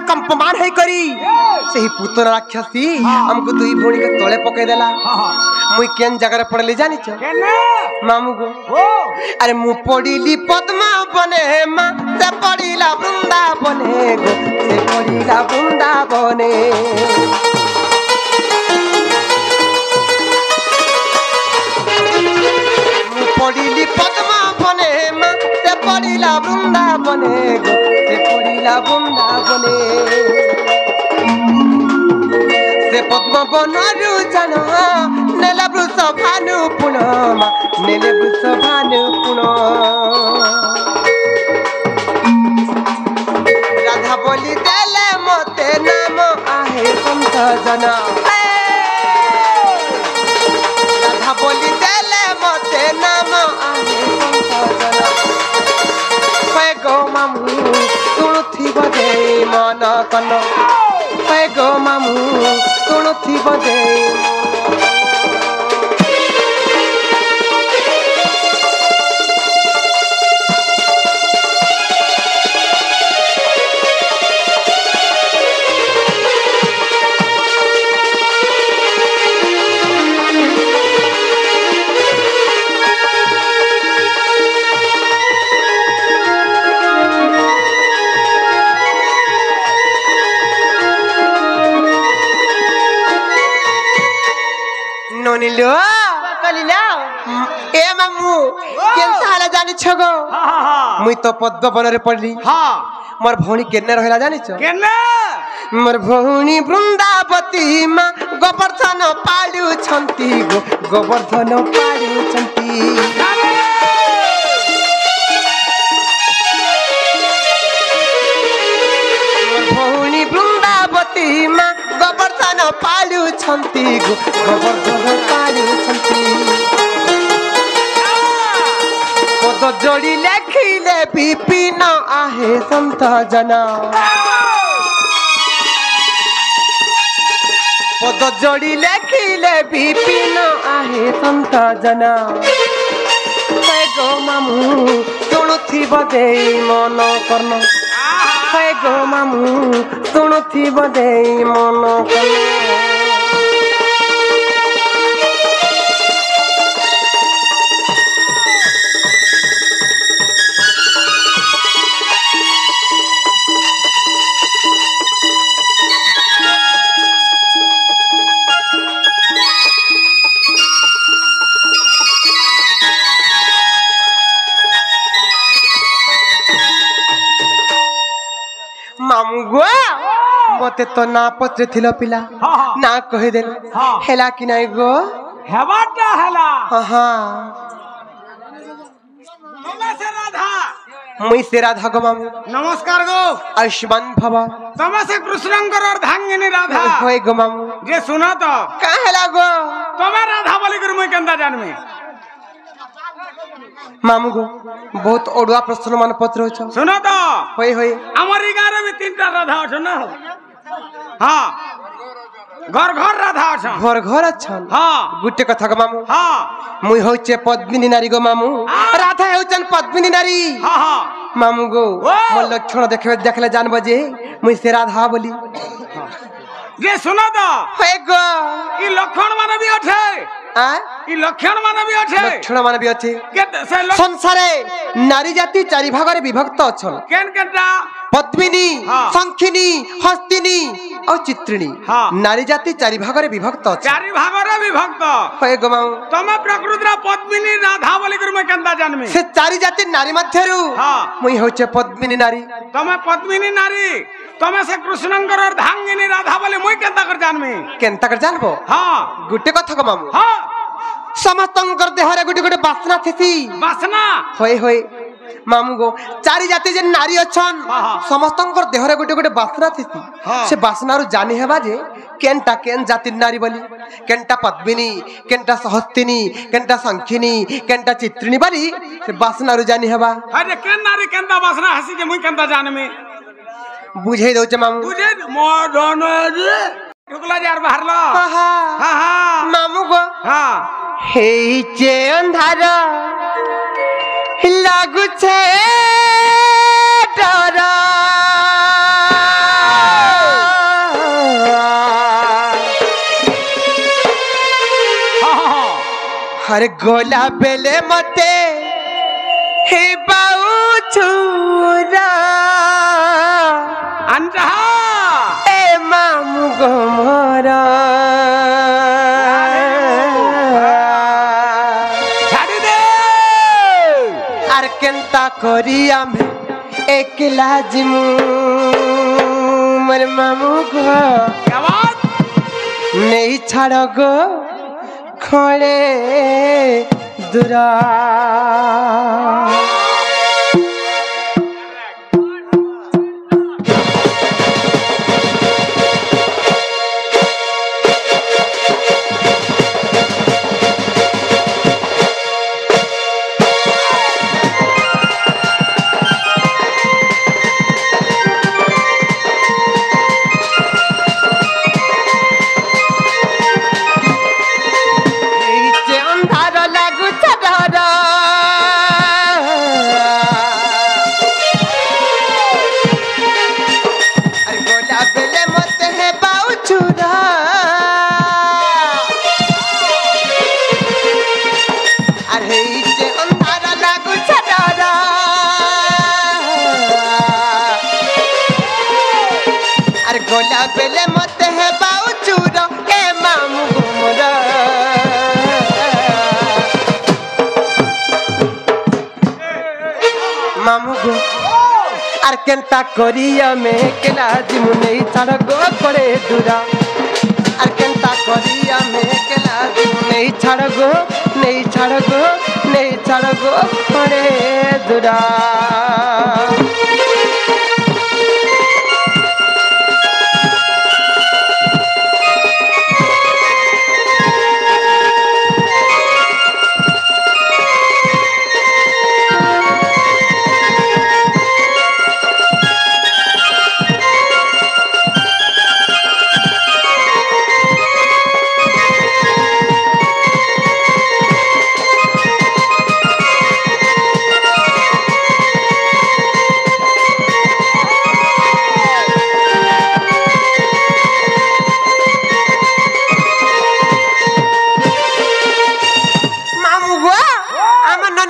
कंपमान है करी सही पुत्र राक्षसी हमको दुई भौणी के तले पके देला मुई केन जगह रे पड़ली जानि छ मामू गो अरे मु पड़ीली पद्मा बने मां से पड़ीला वृंदावने गो से पड़ीला वृंदावने मु पड़ीली पद्मा बने मां से पड़ीला वृंदावने गो से पड़ीला वृंदावने से पद्म बनरु जन नेला वृष भानु पुन नेले वृष भानु पुन राधा बोली देले मते नाम आहे संत जना राधा बोली देले मते नाम आहे संत जना हे गो मामू सुनुथि बदे मन कन हे गो मामू सुनुथि बदे लो कलिला ए मामू केनता हला जानि छगो मुई तो पद्म बन रे पड़ली हां मोर भौणी केने रहला जानि छ केने मोर भौणी वृंदावती मां गोवर्धन पाडु छंती गो गोवर्धन पाडु छंती मोर भौणी वृंदावती मां गोवर्धन पाडु छंती गो गोवर्धन पाडु छंती पद जोड़ी लेखिले विपिन आहे संत जना पद जोड़ी लेखिले विपिन आहे संत जना हे गो मामू सुनुथि बदे मन कर्म हे गो मामू सुनुथि बदे मन कर्म मामू गो मते तो ना पत्र थिलो पिला ना कहि देल हेला कि नाही गो हेबाटा हेला हां तमे से राधा मुई से राधा गो मामू नमस्कार गो आयुष्मान भव तमे से कृष्णंकर अर्धांगिनी राधा होय गो मामू जे सुना तो का हेला गो तमे राधा बोली कर मुई केंदा जानमी मामू गो बहुत ओडुआ प्रश्न मान पत्र छ सुना तो होय होय हमारी गारे में तीनटा राधा छ ना हाँ घर घर राधा अछन घर घर अछन हाँ गुटे कथा गो मामू हाँ मुई होचे पद्मिनी नारी गो मामू राधा होचन पद्मिनी नारी हाँ हाँ मामू गो मोर लक्षण देखले जानबो जे मुई से राधा बोली ये सुना दा हे गो ई लक्षण माने भी अठे आ ई लक्षण माने भी अठे लक्षण मान भी अछि के से संसारे नारी जाति चारि भागरे विभक्त अछन केन केनटा पद्मिनी हाँ। शंखिनी हस्तिनी और चित्रिणी हाँ। नारी जाति चारि भागरे विभक्त अछन चारि भागरे विभक्त हे गो मामू तमे प्रकृतिरा पद्मिनी राधा बोली कर मैं केनता जानमी से चारि जाति नारी मध्यरु हाँ। मुई होचे पद्मिनी नारी तमे पद्मिनी नारी तमे से कृष्णंकर अर्धांगिनी राधा बोली मुई केनता कर जानमी केनता कर जानबो हाँ गुटे कथा गो मामू हाँ समस्तंकर देहरे गुटे गुटे बासना थिसी वासना होय होय मामू गो चारि जाति जे नारी अछन हाँ, हाँ। समस्तंकर देहरे गुटे गुटे बासना थिसी हाँ। से बासनारु जानि हेबा जे केनटा केन जाति नारी बोली केनटा पद्मिनी केनटा सहस्तिनी केनटा शंखिनी केनटा चित्रिणी बोली से बासनारु जानि हेबा अरे केन नारी केनता वासना हसी के मुई केनता जानमी बुझे दो जे मामू बुझे मदन रे टुकला जार बाहरला हाँ हाँ हाँ हाँ मामू गो हाँ हे जे अंधार लागु छे डर हर गोला बेले मते हे बाऊ छुरा अंधा ए मामू गो मोरा छाड़ी दे आर केनता करी आमे एकला जिमु मोर मामू गो क्या बात नहीं छाड़ गो खोले दुरा केनता करिया में केला जिमु नहीं छाड़ गो करे दूरा आर केनता करिया में केला जिमु नहीं छाड़ गो करे दूरा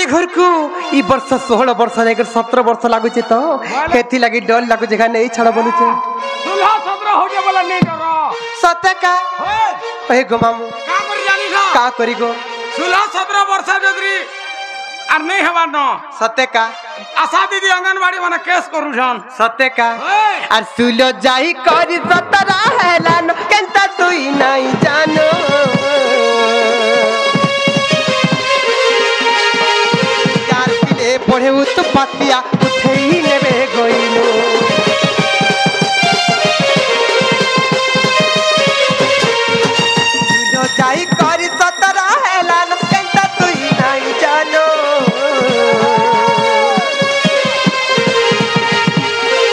घर को ई वर्ष 16 वर्ष जाकर 17 वर्ष लागु छे तो खेती लगी डर लागु जगह नहीं छड़ बोलु छे 16 17 हो जे बोला नहीं डर सत्य का हे गो मामू का कर जानी था का करी गो 16 17 वर्ष जदरी आर नहीं हवा न सत्य का आशा दीदी आंगनबाड़ी माने केस करू छन सत्य का आर सुलो जाई करी 17 हेलान केनता तुई नहीं जानो पढ़े तो पातिया उठे ही नेबे गइलो जो जाई करी 17 हेलान केनता तुई नहीं जानो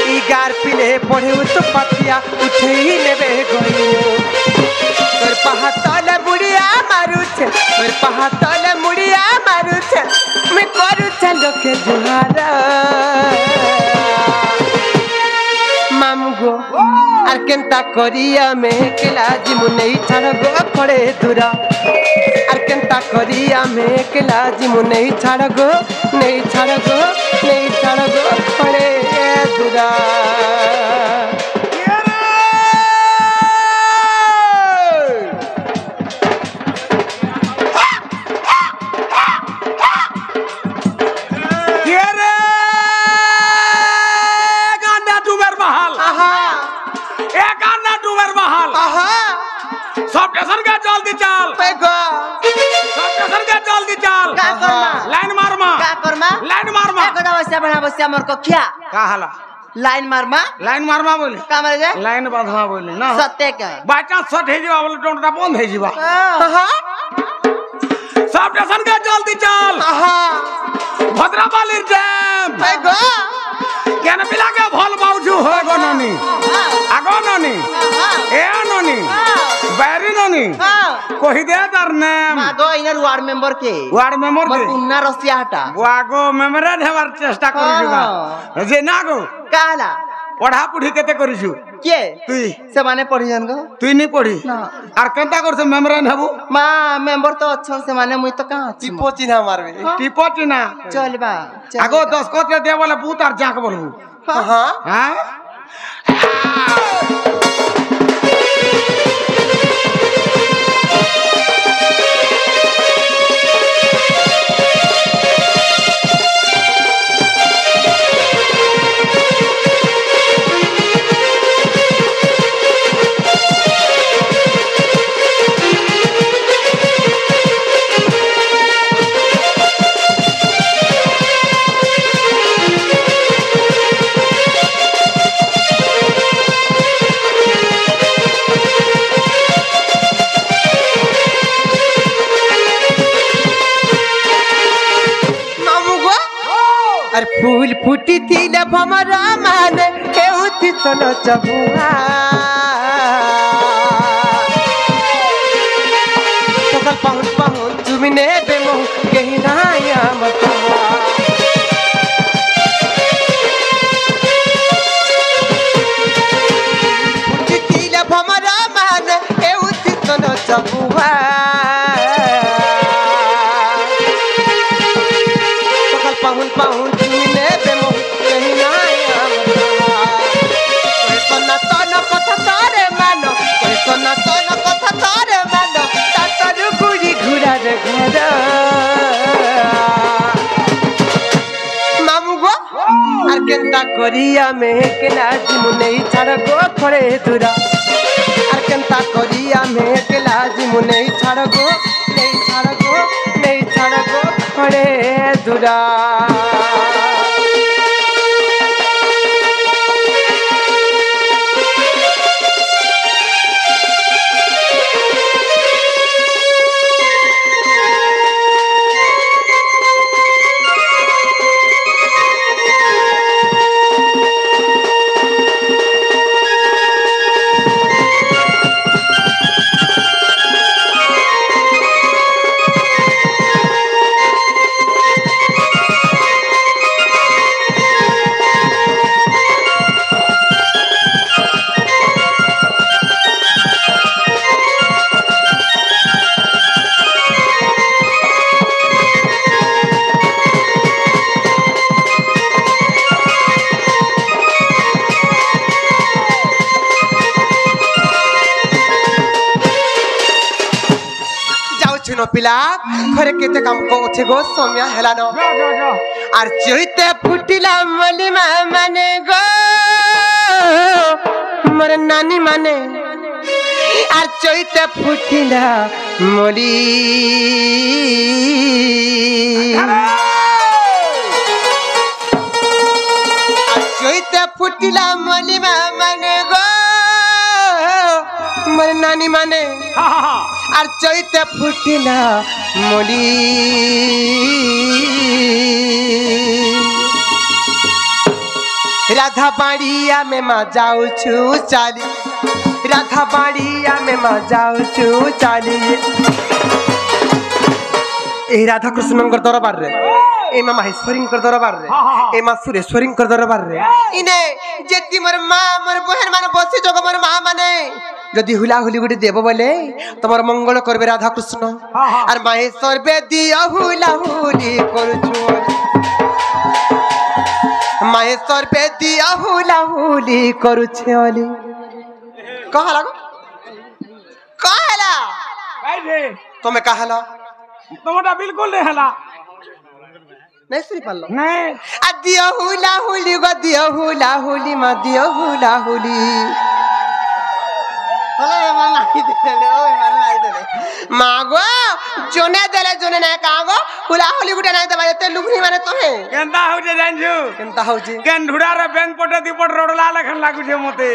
ई गार पिले पढ़े तो पातिया उठे छई नेबे गइलो तोर पहातले बुढ़िया मारुछे तोर पहातले मुड़िया मारुछे मैं करूछे लोके जुहारा मामगो আর কেনতা করিয়া মেকেলা জিমু নেই ছাড় গো পড়ে দূরা আর কেনতা করিয়া মেকেলা জিমু নেই ছাড় গো পড়ে দূরা जल्दी चल जल्दी चल लाइन मारमा लाइन मारमा मोर को क्या का हाला लाइन मारमा बोले का मारे जे लाइन बांधवा बोले ना सत्य का बाय चांस सट हे जीवा बोले डोंटा बंद हे जीवा सब स्टेशन का जल्दी चल भद्रापाली डैम केन पिला के भल बाउजू हो गो ननी आगो ननी ए ननी बैरी ननी कोही दे तार नाम आगो इनर वार्ड मेंबर के पुन्ना रसिया हटा वागो मेमोरेट हेबार चेष्टा करिजुगा जे नागो काला पढ़ा पुढ़ी केते करिजु के तुई से माने पढ़ी जन गो तुई नी पढ़ी ना आर केनता करसे मेमोरेट हेबू मा मेंबर तो अच्छा से माने मुई तो कहां टिपो चिन्हा मारबे टिपो चिन्हा चल बा आगो 10 कोते दे बोले भूत आर जाक बोलबू हां हां अरे फूल फूटी थी भमरा माने केउती सन चबुआ सकल पहुंच पहुंच तुमने बेमो गहिनाया मता फूटी थी भमरा माने केउती सन चबुआ सकल पहुंच पहुंच केनता करिया मेकेला जिमु नहीं छाड़ गो खड़े दूरा आर केनता करिया मेकेला जिमु नहीं छाड़ गो खड़े दूरा पिला घरे केते काम को उठे गो सोम्या हेलानो आर चोइते फुटिला मली माने गो मोर नानी माने आर चोइते फुटिला मली आर चोइते फुटिला मली माने गो मोर नानी माने আর চৈতে ফুটিলা মলি রাধা বাড়িয়া মে মা যাউছু চালি राधा बाड़िया में मजाऊ चाली ए राधा कृष्ण दरबार रे ए माँ माहेश्वरी दरबार रे ए माँ सुरेश्वरी दरबार रे इने जेती मोर माँ मोर बहन मान बसी जग मोर माँ माने जदि हुला हुली गुटे देव बोले तमर मंगल करबे राधा कृष्ण और माहेश्वर बेदिया हुला हुली करछु माहेश्वर बेदिया हुला हुली करुछे ओली कहला कहला तुमे कहला तुमटा बिल्कुल नहीं हला नहीं सुनी पालो नहीं दिया हुला हुली गो दिया हुला हुली मा दिया हुला हुली मागो जोने देले जोने ना कागो हुला हुली गुटे ना दबा ते लुगनी माने तोहे केनता होजे जानजू केनता होजे केन ढुडार बैंक पटे दीपट रोडला लखन लागु छे मते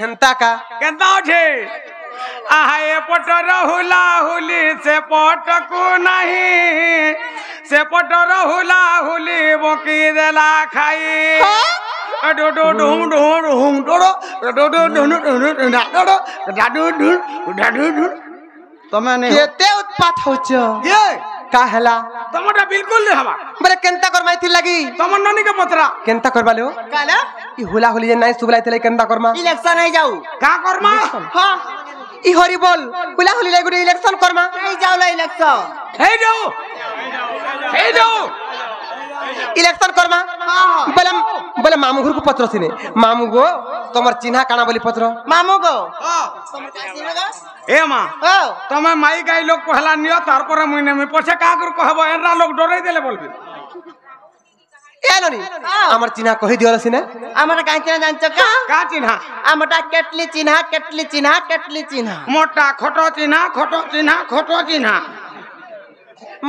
हेंता का केनता होजे आहा ए पटर हुला हुली से पटकू नहीं से पटर हुला हुली बोकी देला खाई डो डो ढूम ढूम ढूम डोडो डो डो ढूम ढूम डोडो डाडू ढूम डाडू ढूम तमे ने केते उत्पात होछ ये काहला तमटा बिल्कुल नहीं हवा बरे केनता करमाई थी लगी तमन ननी के पतरा केनता करबालो काला ई हुला हुली जे नाइ सुबलाई थले केनता करमा इलेक्शन है जाऊ का करमा हां ई हरि बोल हुला हुली ले गुटे इलेक्शन करमा नहीं जाऊ ला इलेक्शन हे जाओ इलेक्शन करमा हां बोले बोले मामू घर को पत्र सिने मामू गो तमर चिन्हा काना बोली पत्र मामू को ए मां ओ तमे माई गाई लोग पहला नियो तार पर महीने में पछे का कर कहबो एरा लोग डरै देले बोलबी ए ननी हमर चिन्हा कहि दियो सिने हमरा काई चिन्हा जानछ का चिन्हा हमरा केटली चिन्हा केटली चिन्हा केटली चिन्हा मोटा खोटो चिन्हा खोटो चिन्हा खोटो चिन्हा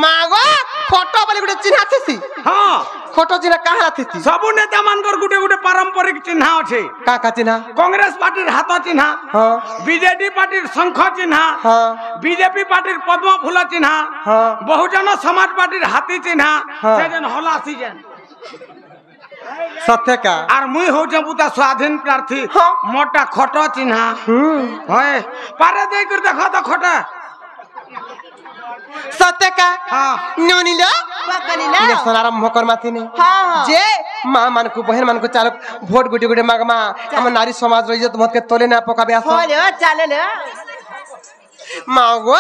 मागो फोटो बोली गुटे चिन्हा थेसी हां फोटो चिन्हा काहला थेसी सब नेता मानकर गुटे गुटे पारंपरिक चिन्हा अछि का चिन्हा कांग्रेस पार्टी हाथ चिन्हा हां बीजेडी पार्टी शंख चिन्हा हां बीजेपी पार्टी पद्म फूल चिन्हा हां बहुजन समाज पार्टी हाथी चिन्हा से जन होला सीजन सत्य का आर मुई हो जबुता स्वाधीन प्रार्थी मोटा खोटो चिन्हा होय पारे दे कर देखो तो खोटा सत्य का हां नोनी लो पकलिला इलेक्शन आरंभ कर माथि ने हां जे मां मान को बहन मान को चालक वोट गुटे गुटे मागमा हम नारी समाज रो इज्जत मत के तोले ना पकाबे आस होले चले मागो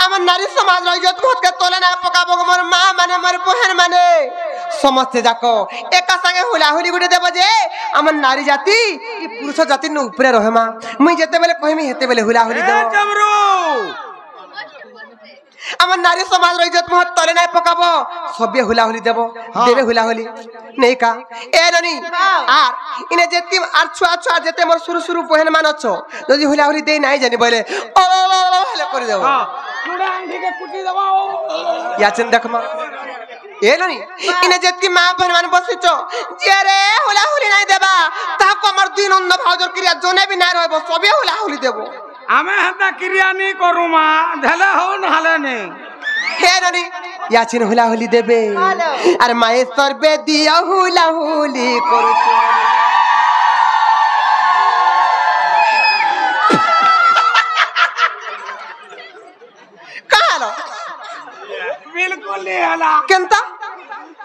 हम नारी समाज रो इज्जत मत के तोले ना पकाबो मोर मां माने मोर बहन माने समस्त जाको एका संगे हुला हुली गुटे देबो जे हम नारी जाति ई पुरुष जाति न ऊपर रहमा मुई जते बेले कहमी हेते बेले हुला हुली देबो जमरू আমার নারী সমাজ ইজ্জত মহৎ তলে নাই পকাবো সবে হুলা হুলি দেব দেবে হুলা হুলি নেই কা এ ননি আর ইনে যেতি আর ছুয়া ছুয়া যেতে মোর শুরু শুরু বহেন মান আছো যদি হুলা হুলি দেই নাই জানি বলে ও হেলে করে দেব কুড়া আঙ্গিকে কুটি দেব ইয়াছেন দেখমা এ ননি ইনে যেতি মা বহেন মান বসিছো যে রে হুলা হুলি নাই দেবা তাকো আমার দুই নন্দ ভাউজর ক্রিয়া জনে বি নাই রইব সবে হুলা হুলি দেব আমি হেতা ক্রিয়া নি করু মা ধলে হও নহলে নে হে ননি ইয়াছিন হুলা হুলি দেবে আর মায়েশ্বর বে দিয়া হুলা হুলি করুছো কালো बिल्कुल नहीं हला কেনতা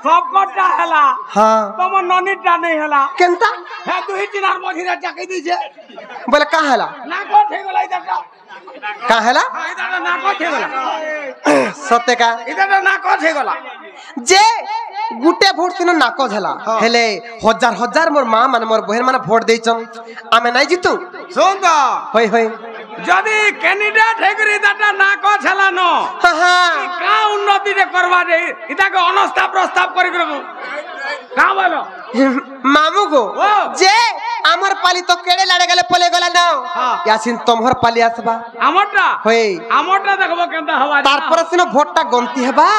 सब कोटा हला हां तुम ननीटा नहीं हला কেনতা हे दुही चिनार मझिरा चाकी दिजे বলে কাহালা ना को ठे गला इधर কাহালা इधर ना को ठे गला সত্যে কা इधर ना को ठे गला যে গুটে ভোট সিন নাক ঝলা হেলে হাজার হাজার মোর মা মানে মোর বহেন মানে ভোট দেইছন আমি নাই জিতু सुन तो হই হই যদি ক্যান্ডিডেট হেগরি দাটা না কো ছলানো হ্যাঁ হ্যাঁ কা উন্নতি রে করবা দে ইতাকে অনস্তা প্রস্তাব করি করব কা বলো মামু গো ও। যে আমার পালি তো কেড়ে লাড়ে গেলে পলে গলা না হ্যাঁ। ইয়াসিন তোমার পালি আসবা আমারটা হই আমারটা দেখবো কেনটা হওয়া তারপরে সিন ভোটটা গন্তি হেবা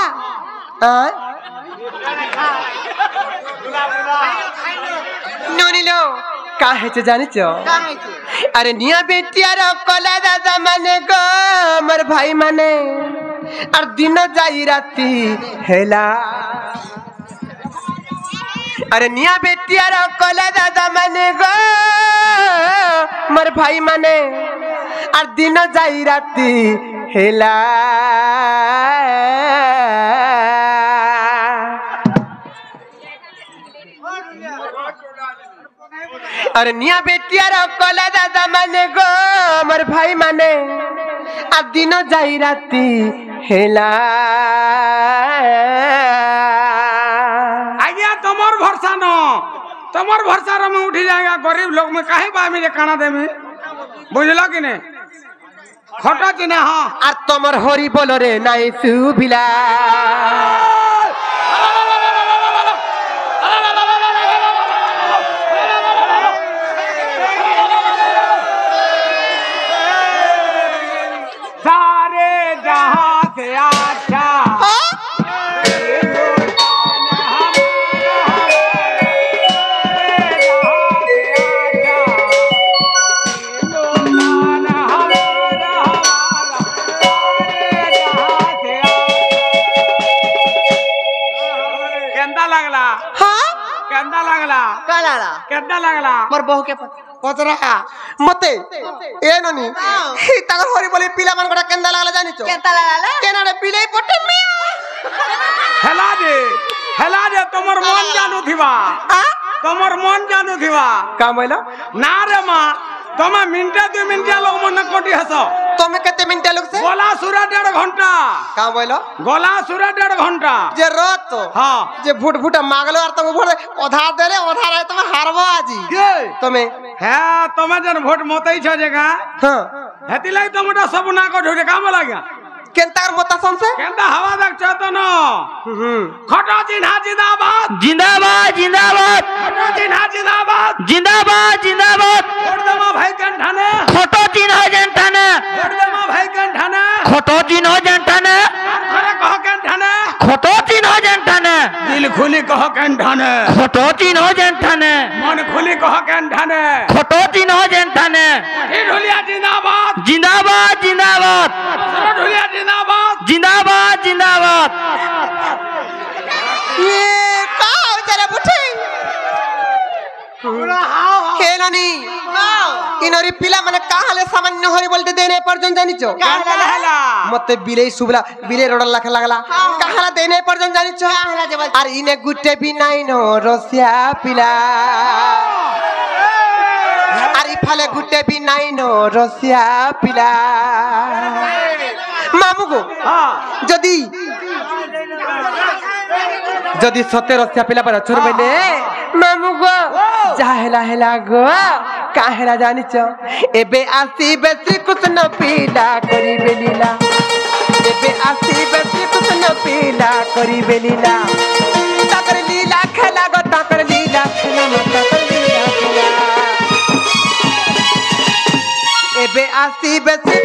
ননিলো কা হেছে জানিছ আরে নিয়া বেটিয়ার কলা দাদা মানে গো আমার ভাই মানে আর দিন যাই রাতি হেলা আরে নিয়া বেটিয়ার কলা দাদা মানে গো मोर भाई माने और दिन जाई राती हेला अरे निया बेटिया रो कला दादा माने गो मोर भाई माने आ दिन जाई राती हेला आज्ञा तमर भरसा न तमर भरसा रे में उठी जाएगा गरीब लोग में काहे बा मेरे खाना दे में बुझला कि ने खटा चिने हां আর তোমার হরি বল রে নাই সুবিলা सारे जहां से अच्छा केंदा लगला मोर बहू के पतरा मते ए ननी ही तागर हरी बोली पिला मन गोटा केंदा लागला जानि छो केंता लागला केनाडे पिले पटे मिया हेला दे तमर मन जानू थिबा तमर मन जानू थिबा का बोलो ना रे मां तमे मिनटे 2 मिनटे लोग मन कोटी हसो तमे केते मिनटे लोग से गोला सुरा 1.5 घंटा का बोलो गोला सुरा 1.5 घंटा जे रोत हां जे फुट फुट मागलो और तमे भोर ओधा देले ओधा रे तमे हारबो आजी के तमे है तमे जन वोट मतई छ जगह हां हेति लाई तमटा सब ना को ढोरे काम लाग्या केंतार मता संसे केंता हवा देख चेतन खटा चिन्हा जिंदाबाद जिंदाबाद जिंदाबाद खटा चिन्हा जिंदाबाद जिंदाबाद जिंदाबाद वोट देमा भाई कंठाने खोटो चिन्ह जनताने वोट देमा भाई कंठाने खोटो चिन्ह जनताने अरे कह कंठाने खोटो चिन्ह जनताने दिल खुली कह कंठाने खोटो चिन्ह जनताने मन खुली कह कंठाने खोटो चिन्ह जनताने ढोलिया जिंदाबाद जिंदाबाद जिंदाबाद ढोलिया जिंदाबाद जिंदाबाद जिंदाबाद ये का चले बुठी खेलनी इनरी पिला माने काहले सामान्य हरि बोलते देने पर्यंत जानि छो काहला मते बिले सुबला बिले रोड लाख लागला काहला देने पर्यंत जानि छो और इने गुटे भी नाइ नो रसिया पिला और इफाले गुटे भी नाइ नो रसिया पिला मामू को जदी जदी सते रसिया पिला पर छोर बेले मामू गो जाहेला हेला गो काहेला जानि छ एबे आसी बेसी कुछ न पीला करी बेलीला एबे आसी बेसी कुछ न पीला करी बेलीला ताकर लीला खेला गो ताकर लीला खेला मत ताकर लीला खेला एबे आसी बेसी